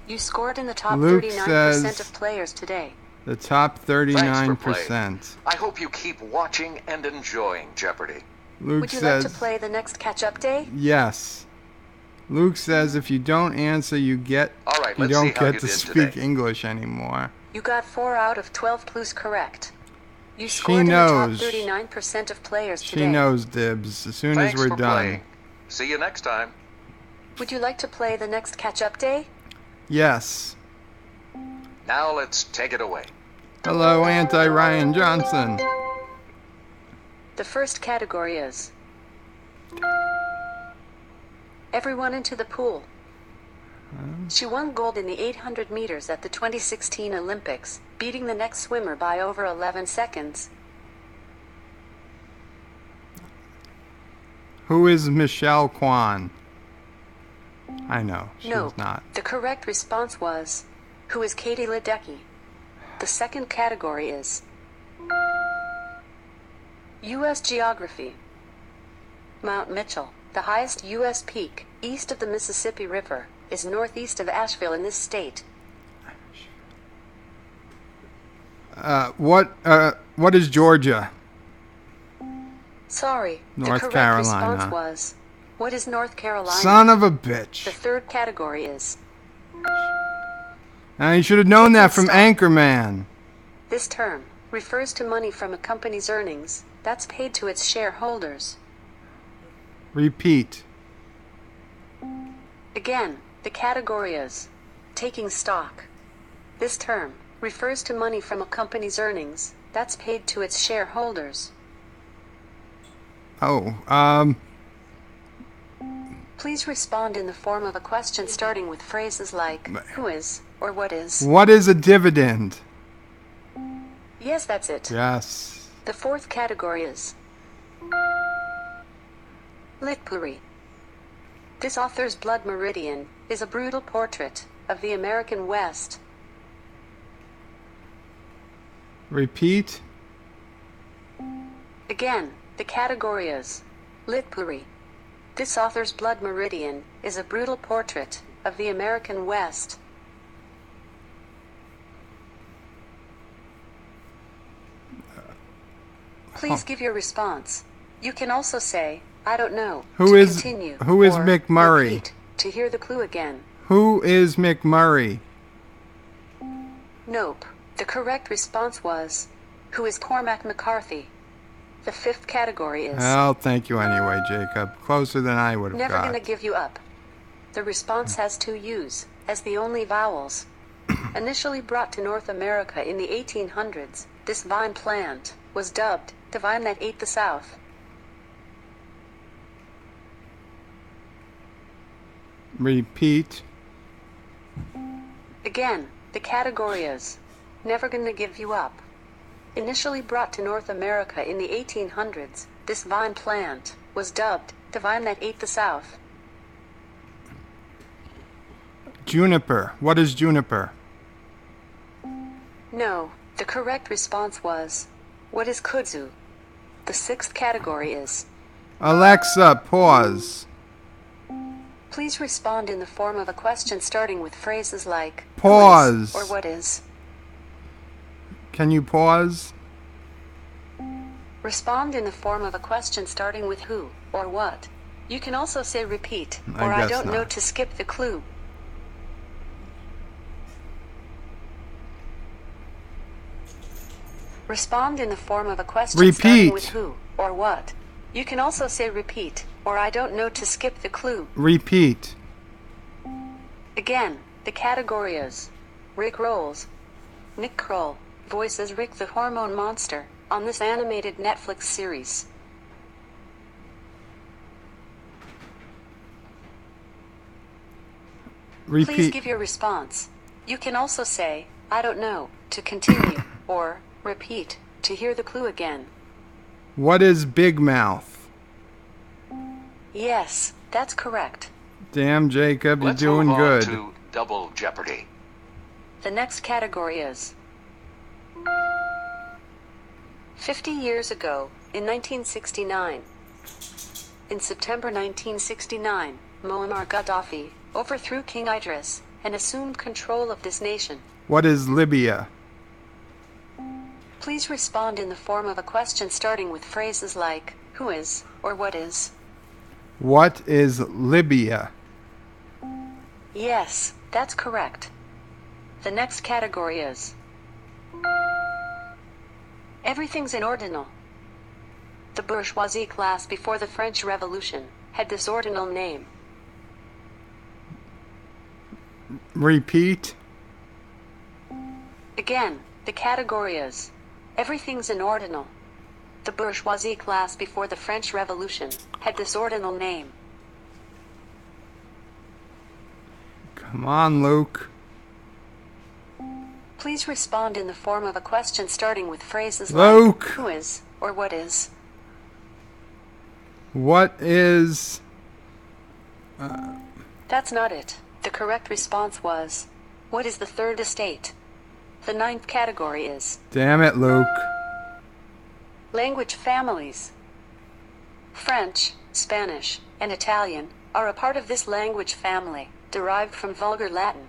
You scored in the top Luke 39% says- of players today. The top Thanks for 39%. I hope you keep watching and enjoying Jeopardy. Luke Would you says like to play the next catch-up day? yes. Luke says if you don't answer, you All right, you let's don't see how get you to did speak today. English anymore. You got 4 out of 12 clues correct. You scored knows. in the top 39% of players She today. knows, Dibs. As soon Thanks as we're for done. playing. See you next time. Would you like to play the next catch-up day? Yes. Now let's take it away. Hello, Anti-Ryan Johnson. The first category is everyone into the pool. She won gold in the 800 meters at the 2016 Olympics, beating the next swimmer by over 11 seconds. Who is Michelle Kwan? I know, she's No. not. The correct response was, who is Katie Ledecky? The second category is U.S. Geography. Mount Mitchell, the highest U.S. peak, east of the Mississippi River, is northeast of Asheville in this state. What is Georgia? Sorry, the North correct Carolina. response was, what is North Carolina? Son of a The bitch. third category is, Now you should have known that from Stop. Anchorman. this term refers to money from a company's earnings that's paid to its shareholders. Repeat. Again, the category is taking stock. This term refers to money from a company's earnings that's paid to its shareholders. Oh, Please respond in the form of a question starting with phrases like who is or what is. what is a dividend? Yes, that's it. Yes. The fourth category is Litpuri. This author's Blood Meridian is a brutal portrait of the American West. Repeat. Again, the category is Litpuri. This author's Blood Meridian is a brutal portrait of the American West. Please give your response. You can also say, I don't know, Who to is- continue, who is or McMurray? repeat, to hear the clue again. Who is McMurray? Nope. The correct response was, who is Cormac McCarthy? The fifth category is Well, thank you anyway, Jacob. Closer than I would have never got. gonna give you up. The response has two U's as the only vowels. Initially brought to North America in the 1800s, this vine plant was dubbed the vine that ate the South. Repeat. Again, the category is never gonna give you up. Initially brought to North America in the 1800s, this vine plant was dubbed the vine that ate the South. Juniper. What is juniper? No, the correct response was, what is kudzu? The sixth category is, Alexa, pause. please respond in the form of a question starting with phrases like Pause. who is or what is. Can you pause? Respond in the form of a question starting with who or what. You can also say repeat I or I guess don't know not. to skip the clue. Respond in the form of a question starting Repeat. with who or what. You can also say repeat or I don't know to skip the clue. Repeat. Again, the category is Rick Rolls. Nick Kroll voices Rick the Hormone Monster on this animated Netflix series. Please Repeat. give your response. You can also say, I don't know, to continue, or repeat, to hear the clue again. What is big mouth? Yes, that's correct. Damn, Jacob, you're Let's doing move good. on to Double Jeopardy. The next category is 50 years ago, in 1969. In September 1969, Muammar Gaddafi overthrew King Idris and assumed control of this nation. What is Libya? Please respond in the form of a question starting with phrases like who is or what is. What is Libya? Yes, that's correct. The next category is everything's in ordinal. The bourgeoisie class before the French Revolution had this ordinal name. Repeat. Again, the category is everything's in ordinal. The bourgeoisie class before the French Revolution had this ordinal name. Come on, Luke. Please respond in the form of a question starting with phrases Luke. like who is or what is. What is... That's not it. The correct response was, what is the third estate? The ninth category is Damn it, Luke. language families. French, Spanish, and Italian are a part of this language family, derived from Vulgar Latin.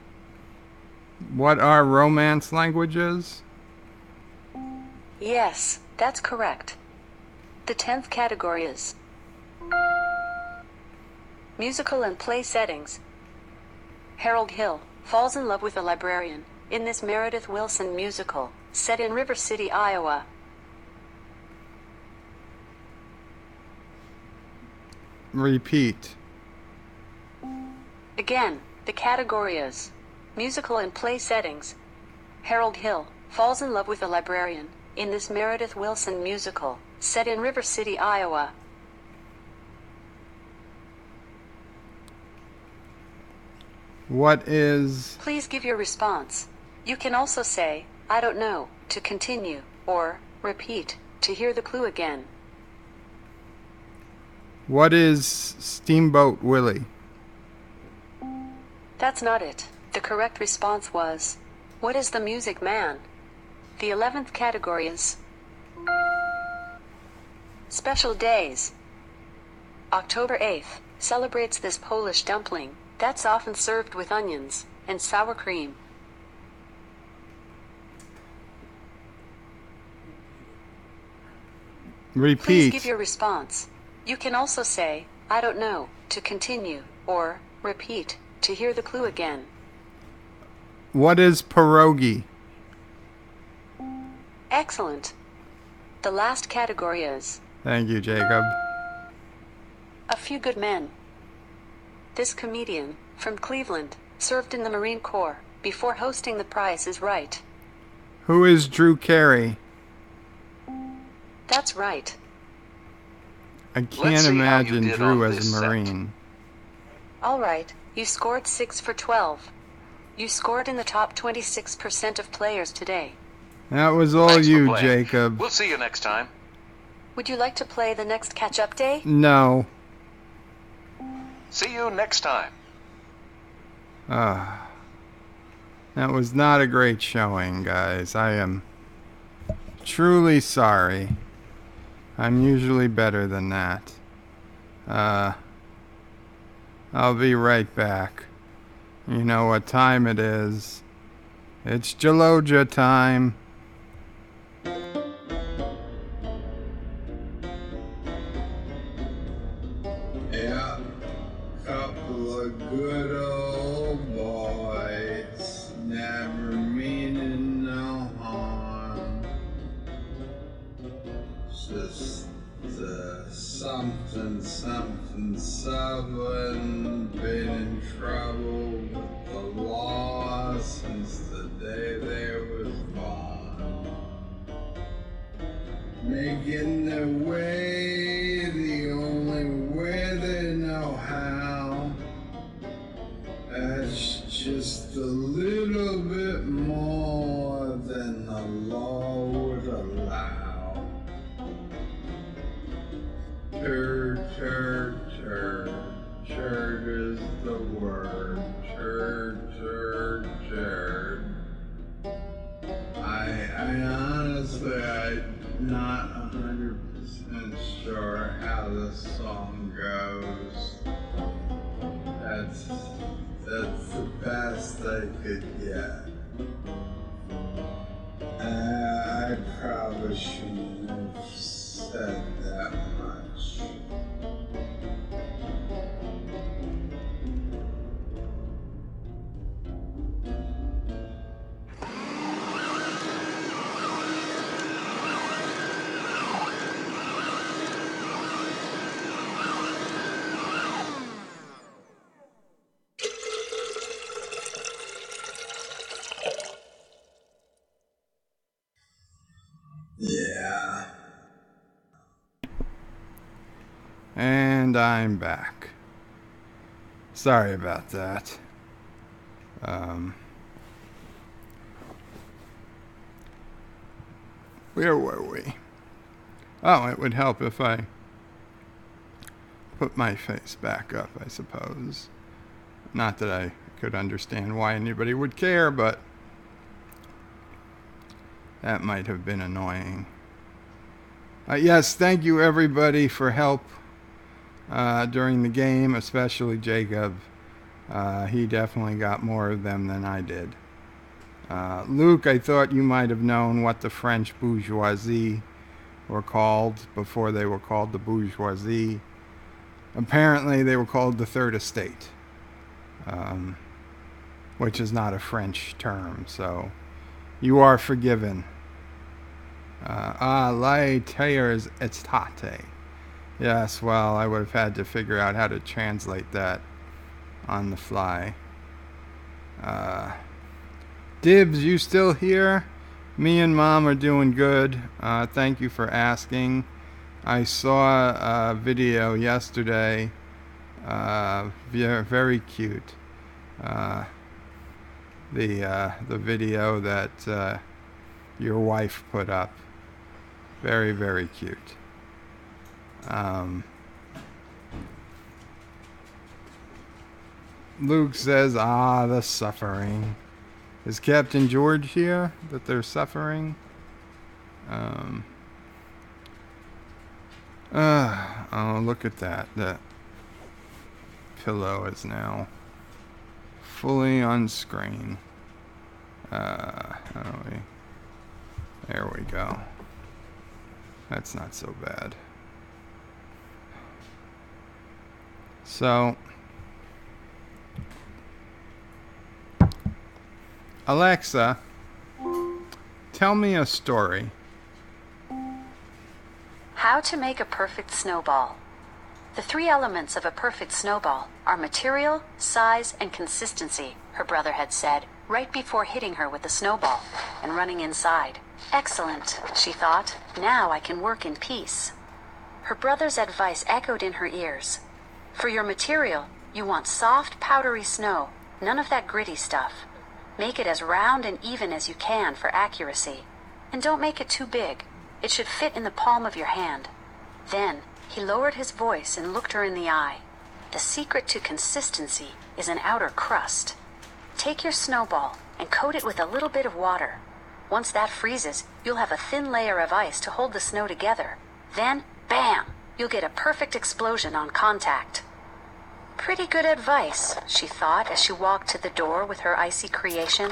What are Romance languages? Yes, that's correct. The 10th category is musical and play settings. Harold Hill falls in love with a librarian in this Meredith Willson musical, set in River City, Iowa. Repeat. Again, the category is musical and play settings. Harold Hill falls in love with a librarian in this Meredith Willson musical, set in River City, Iowa. What is... Please give your response. You can also say, I don't know, to continue, or repeat, to hear the clue again. What is Steamboat Willie? That's not it. The correct response was, what is the Music Man? The 11th category is special days. October 8th celebrates this Polish dumpling that's often served with onions and sour cream. Repeat. Please give your response. You can also say, I don't know, to continue, or repeat, to hear the clue again. What is pierogi? Excellent. The last category is Thank you, Jacob. A Few Good Men. This comedian, from Cleveland, served in the Marine Corps before hosting The Price is Right. Who is Drew Carey? That's right. I Let's can't see how you imagine did Drew on as this a set. Marine. All right, you scored 6 for 12. You scored in the top 26% of players today. That was all Thanks for you, playing. Jacob. We'll see you next time. Would you like to play the next catch-up day? No. See you next time. That was not a great showing, guys. I am truly sorry. I'm usually better than that. I'll be right back. You know what time it is. It's Gelogia time. Yeah, couple of good old boys, never meaning no harm. Just something, been in trouble with the law since the day they was born. Making their way the only way they know how. That's just a little bit more than the law would allow. Turd is the word. Turd. I honestly, I'm not 100% sure how the song goes. That's the best I could get. I probably shouldn't have said that much. Yeah. And I'm back. Sorry about that. Where were we? Oh, it would help if I put my face back up, I suppose. Not that I could understand why anybody would care, but that might have been annoying. Yes, thank you everybody for help during the game, especially Jacob. He definitely got more of them than I did. Luke, I thought you might have known what the French bourgeoisie were called before they were called the bourgeoisie. Apparently they were called the Third Estate, which is not a French term, so you are forgiven. Les terres estate. Yes, well, I would have had to figure out how to translate that on the fly. Dibs, you still here? Me and Mom are doing good. Thank you for asking. I saw a video yesterday. Very cute. The video that your wife put up. Very, very cute. Luke says, the suffering. Is Captain George here that they're suffering? Oh, look at that. That pillow is now fully on screen. There we go. That's not so bad. So, Alexa, tell me a story. How to make a perfect snowball. The three elements of a perfect snowball are material, size, and consistency, her brother had said, right before hitting her with the snowball and running inside. Excellent, she thought. Now I can work in peace. Her brother's advice echoed in her ears. For your material, you want soft, powdery snow, none of that gritty stuff. Make it as round and even as you can for accuracy. And don't make it too big. It should fit in the palm of your hand. Then, he lowered his voice and looked her in the eye. The secret to consistency is an outer crust. Take your snowball and coat it with a little bit of water. Once that freezes, you'll have a thin layer of ice to hold the snow together. Then, bam! You'll get a perfect explosion on contact. Pretty good advice, she thought as she walked to the door with her icy creation.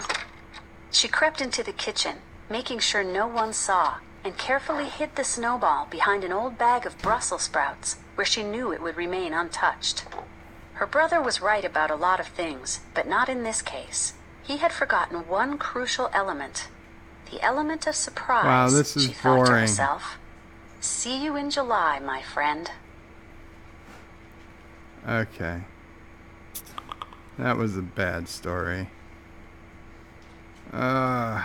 She crept into the kitchen, making sure no one saw, and carefully hid the snowball behind an old bag of Brussels sprouts, where she knew it would remain untouched. Her brother was right about a lot of things, but not in this case. He had forgotten one crucial element. The element of surprise. Wow, this is she thought to boring. herself. See you in July, my friend. Okay. That was a bad story. And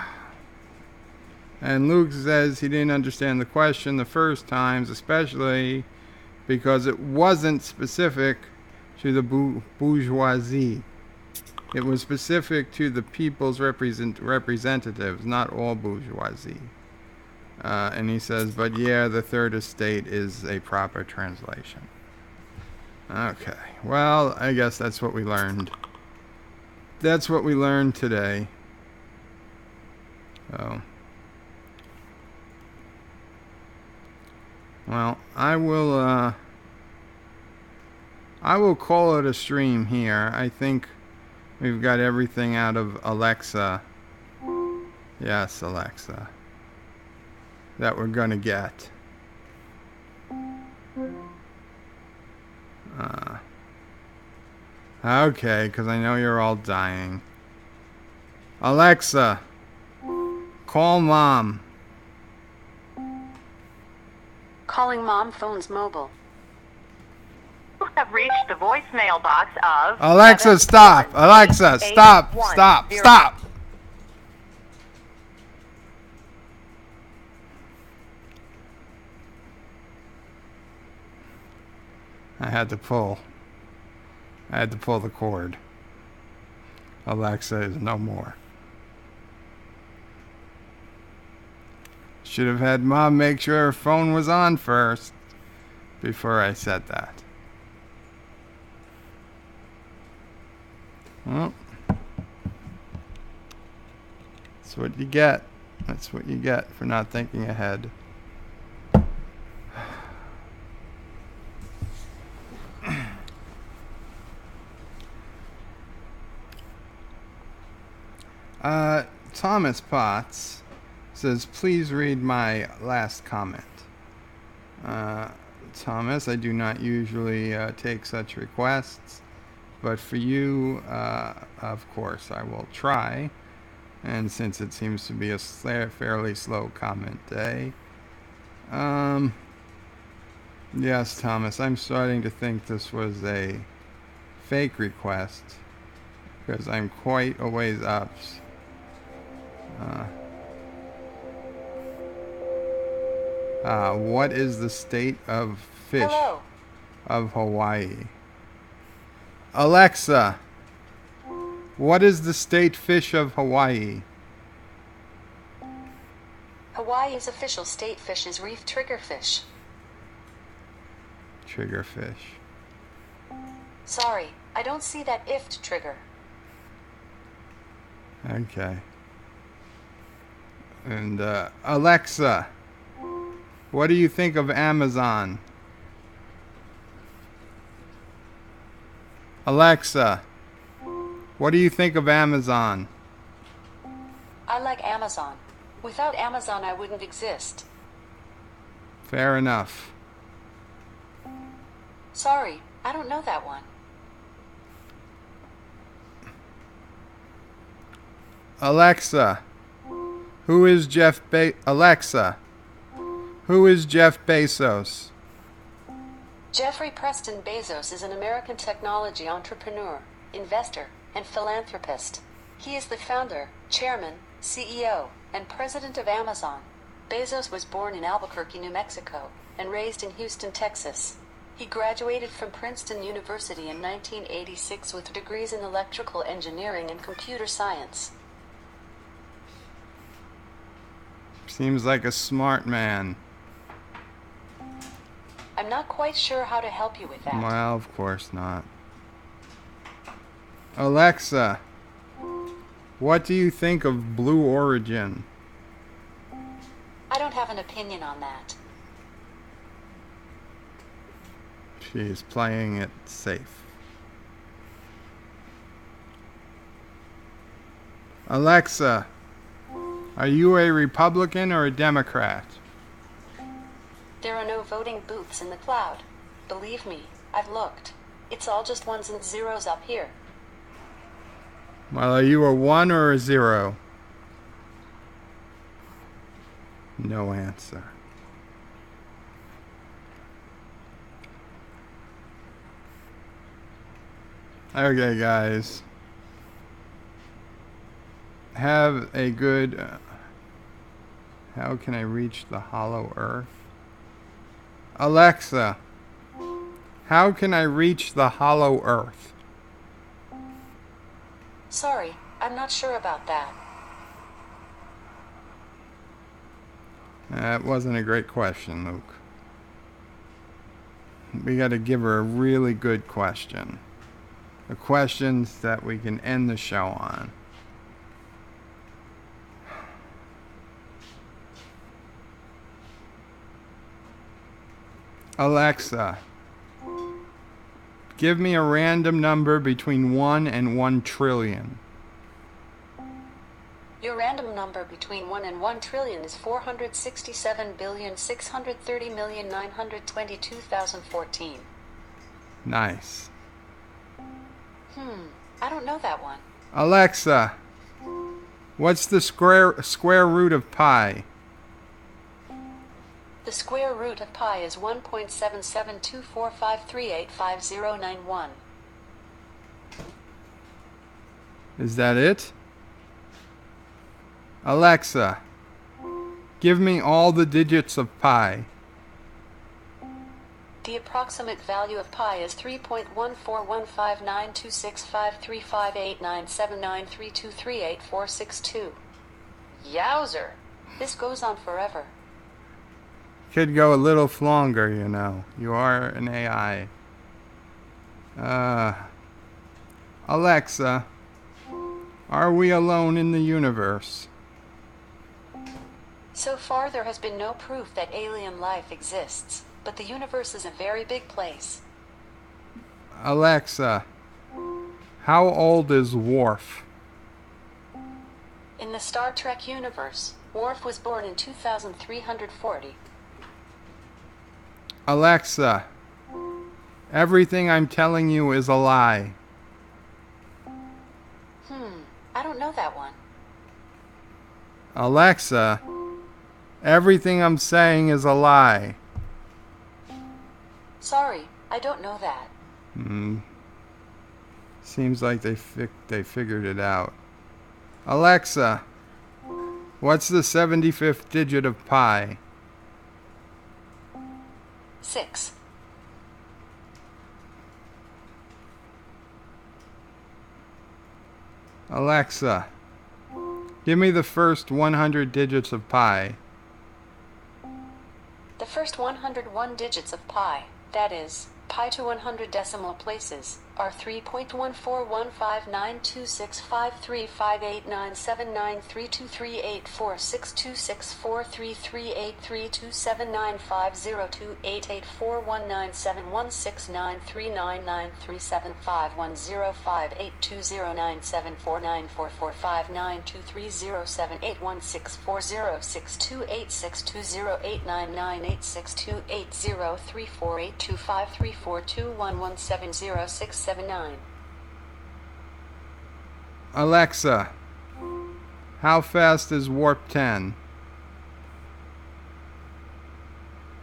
Luke says he didn't understand the question the first times, especially because it wasn't specific to the bourgeoisie. It was specific to the people's representatives, not all bourgeoisie. And he says, but yeah, the Third Estate is a proper translation. Okay, well, I guess that's what we learned. That's what we learned today. Oh. Well, I will call it a stream here. I think we've got everything out of Alexa. Yes, Alexa. That we're gonna get. Okay, because I know you're all dying. Alexa, call Mom. Calling Mom phone's mobile. You have reached the voicemail box of... Alexa, stop! Alexa, stop! Stop! Stop! I had to pull the cord. Alexa is no more. Should have had Mom make sure her phone was on first before I said that. Well, that's what you get. That's what you get for not thinking ahead. Thomas Potts says, please read my last comment. Thomas, I do not usually take such requests, but for you, of course, I will try. And since it seems to be a fairly slow comment day, yes, Thomas, I'm starting to think this was a fake request because I'm quite a ways up. What is the state of fish Hello. of Hawaii? Alexa, what is the state fish of Hawaii? Hawaii's official state fish is reef triggerfish. Triggerfish. Sorry, I don't see that IFT trigger. Okay. And Alexa, what do you think of Amazon? Alexa, what do you think of Amazon? I like Amazon. Without Amazon, I wouldn't exist. Fair enough. Sorry, I don't know that one. Alexa, who is Alexa, who is Jeff Bezos? Jeffrey Preston Bezos is an American technology entrepreneur, investor, and philanthropist. He is the founder, chairman, CEO, and president of Amazon. Bezos was born in Albuquerque, New Mexico, and raised in Houston, Texas. He graduated from Princeton University in 1986 with degrees in electrical engineering and computer science. Seems like a smart man. I'm not quite sure how to help you with that. Well, of course not. Alexa, what do you think of Blue Origin? I don't have an opinion on that. She's playing it safe. Alexa, are you a Republican or a Democrat? There are no voting booths in the cloud. Believe me, I've looked. It's all just ones and zeros up here. Well, are you a 1 or a 0? No answer. Okay, guys. Have a good... how can I reach the hollow earth? Alexa, how can I reach the hollow earth? Sorry, I'm not sure about that. That wasn't a great question, Luke. We got to give her a really good question. The questions that we can end the show on. Alexa, give me a random number between 1 and 1 trillion. Your random number between 1 and 1 trillion is 467,630,922,014. Nice. I don't know that one. Alexa, what's the square root of pi? The square root of pi is 1.772453855091. Is that it? Alexa, give me all the digits of pi. The approximate value of pi is 3.141592653589793238462. Yowzer! This goes on forever. Could go a little longer, you know. You are an AI. Alexa, Are we alone in the universe? So far, there has been no proof that alien life exists, but the universe is a very big place. Alexa, how old is Worf? In the Star Trek universe, Worf was born in 2340. Alexa, everything I'm telling you is a lie. I don't know that one. Alexa, everything I'm saying is a lie. Sorry, I don't know that. Seems like they figured it out. Alexa, what's the 75th digit of pi? 6. Alexa, give me the first 100 digits of pi. The first 101 digits of pi, that is, pi to 100 decimal places, are 3.14159265358979332844692058253421170678216402117067. Alexa, how fast is warp 10?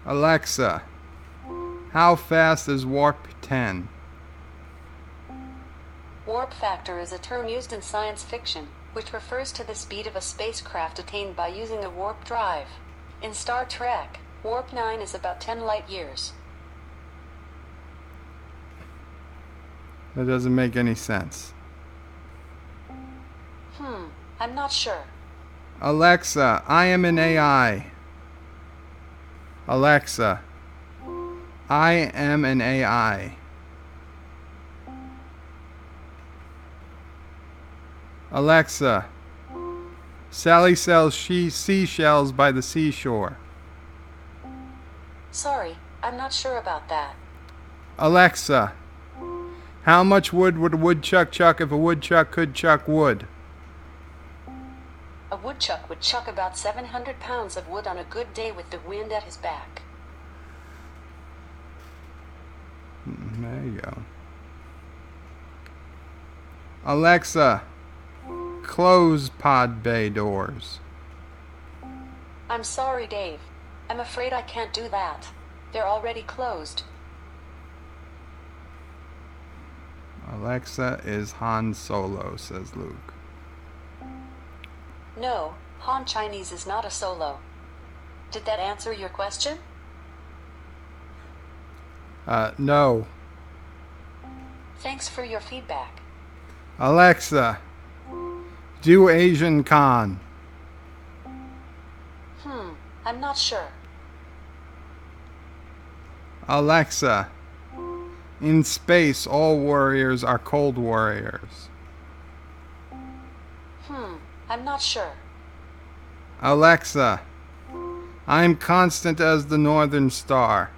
Alexa, how fast is warp 10? Warp factor is a term used in science fiction, which refers to the speed of a spacecraft attained by using a warp drive. In Star Trek, warp 9 is about 10 light years. That doesn't make any sense. I'm not sure. Alexa, I am an AI. Alexa, I am an AI. Alexa, Sally sells seashells by the seashore. Sorry, I'm not sure about that. Alexa, how much wood would a woodchuck chuck if a woodchuck could chuck wood? A woodchuck would chuck about 700 pounds of wood on a good day with the wind at his back. There you go. Alexa, close pod bay doors. I'm sorry, Dave. I'm afraid I can't do that. They're already closed. Alexa is Han Solo, says Luke. No, Han Chinese is not a solo. Did that answer your question? No. Thanks for your feedback. Alexa, do Asian Con. I'm not sure. Alexa, in space all warriors are cold warriors. I'm not sure. Alexa, I'm constant as the northern star.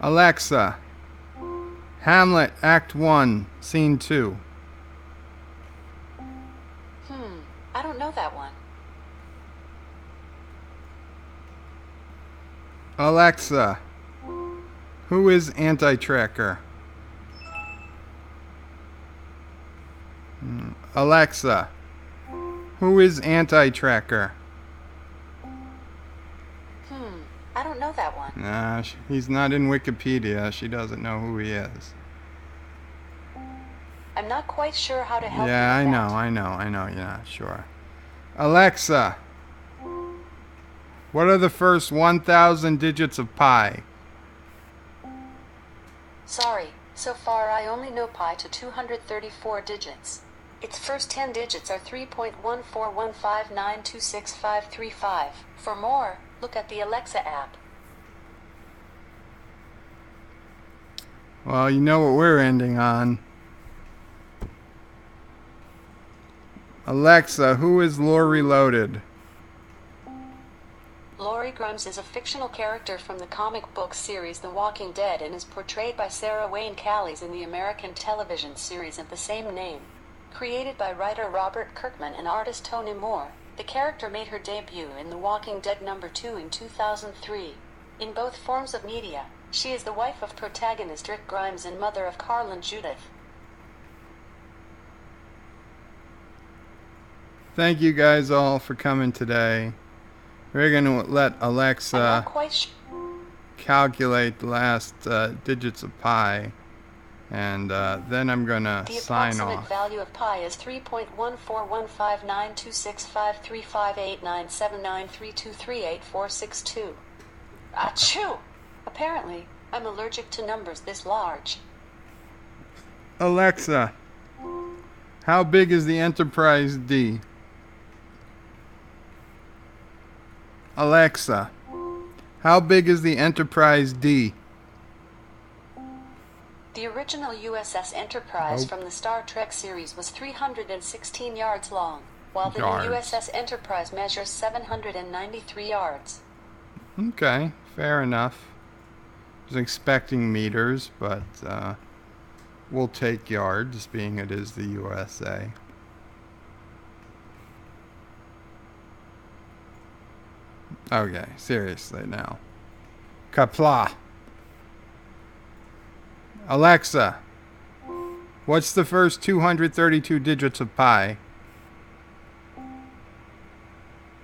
Alexa, Hamlet, Act 1, Scene 2. I don't know that one. Alexa, who is Anti-Tracker? Alexa, who is Anti-Tracker? I don't know that one. Nah, he's not in Wikipedia. She doesn't know who he is. I'm not quite sure how to help you Yeah, with I that. know. Yeah, sure. Alexa, what are the first 1,000 digits of pi? Sorry, so far I only know pi to 234 digits. Its first 10 digits are 3.1415926535. For more, look at the Alexa app. Well, you know what we're ending on. Alexa, who is Lore Reloaded? Laurie Grimes is a fictional character from the comic book series The Walking Dead and is portrayed by Sarah Wayne Callies in the American television series of the same name. Created by writer Robert Kirkman and artist Tony Moore, the character made her debut in The Walking Dead #2 in 2003. In both forms of media, she is the wife of protagonist Rick Grimes and mother of Carl and Judith. Thank you guys all for coming today. We're going to let I'm Alexa not quite sure. calculate the last digits of pi, and then I'm going to The sign approximate off. value of pi is 3.141592653589793238462. Achoo! Apparently, I'm allergic to numbers this large. Alexa, how big is the Enterprise D? Alexa, how big is the Enterprise D? The original USS Enterprise Oh. from the Star Trek series was 316 yards long, while the Yards. new USS Enterprise measures 793 yards. Okay, fair enough. I was expecting meters, but we'll take yards, being it is the USA. Okay, seriously now. Qapla. Alexa, what's the first 232 digits of pi?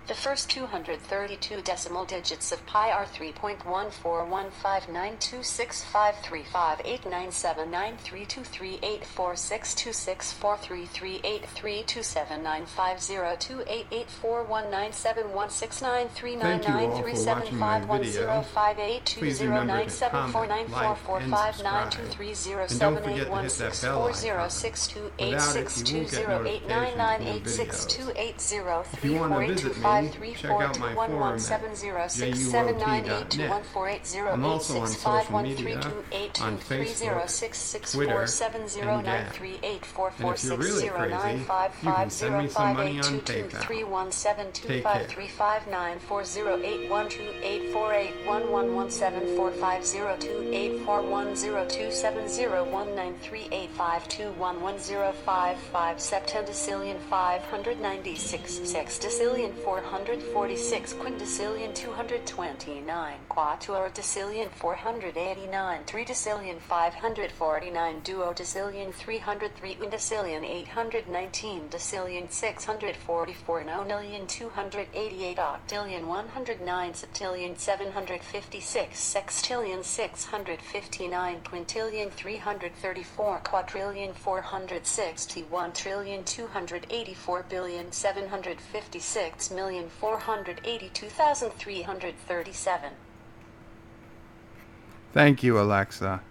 The first 232 decimal digits of pi are 3.141592653589799323884626459230795459230784559230789986280342538251162806280140678821480679821480 I'm also on social media, on Facebook, Twitter, and Gab. And if you're really crazy, you can send me some money on PayPal. Take care. Septendecillion 596 sextillion 446 quindecillion 229 quatuordecillion 489 tridecillion 549 duodecillion 303 undecillion 819 decillion 644 nonillion 288 octillion 109 septillion 756 sextillion 659 quintillion 334 quadrillion 461 trillion 284 billion 756,482,337. Thank you, Alexa.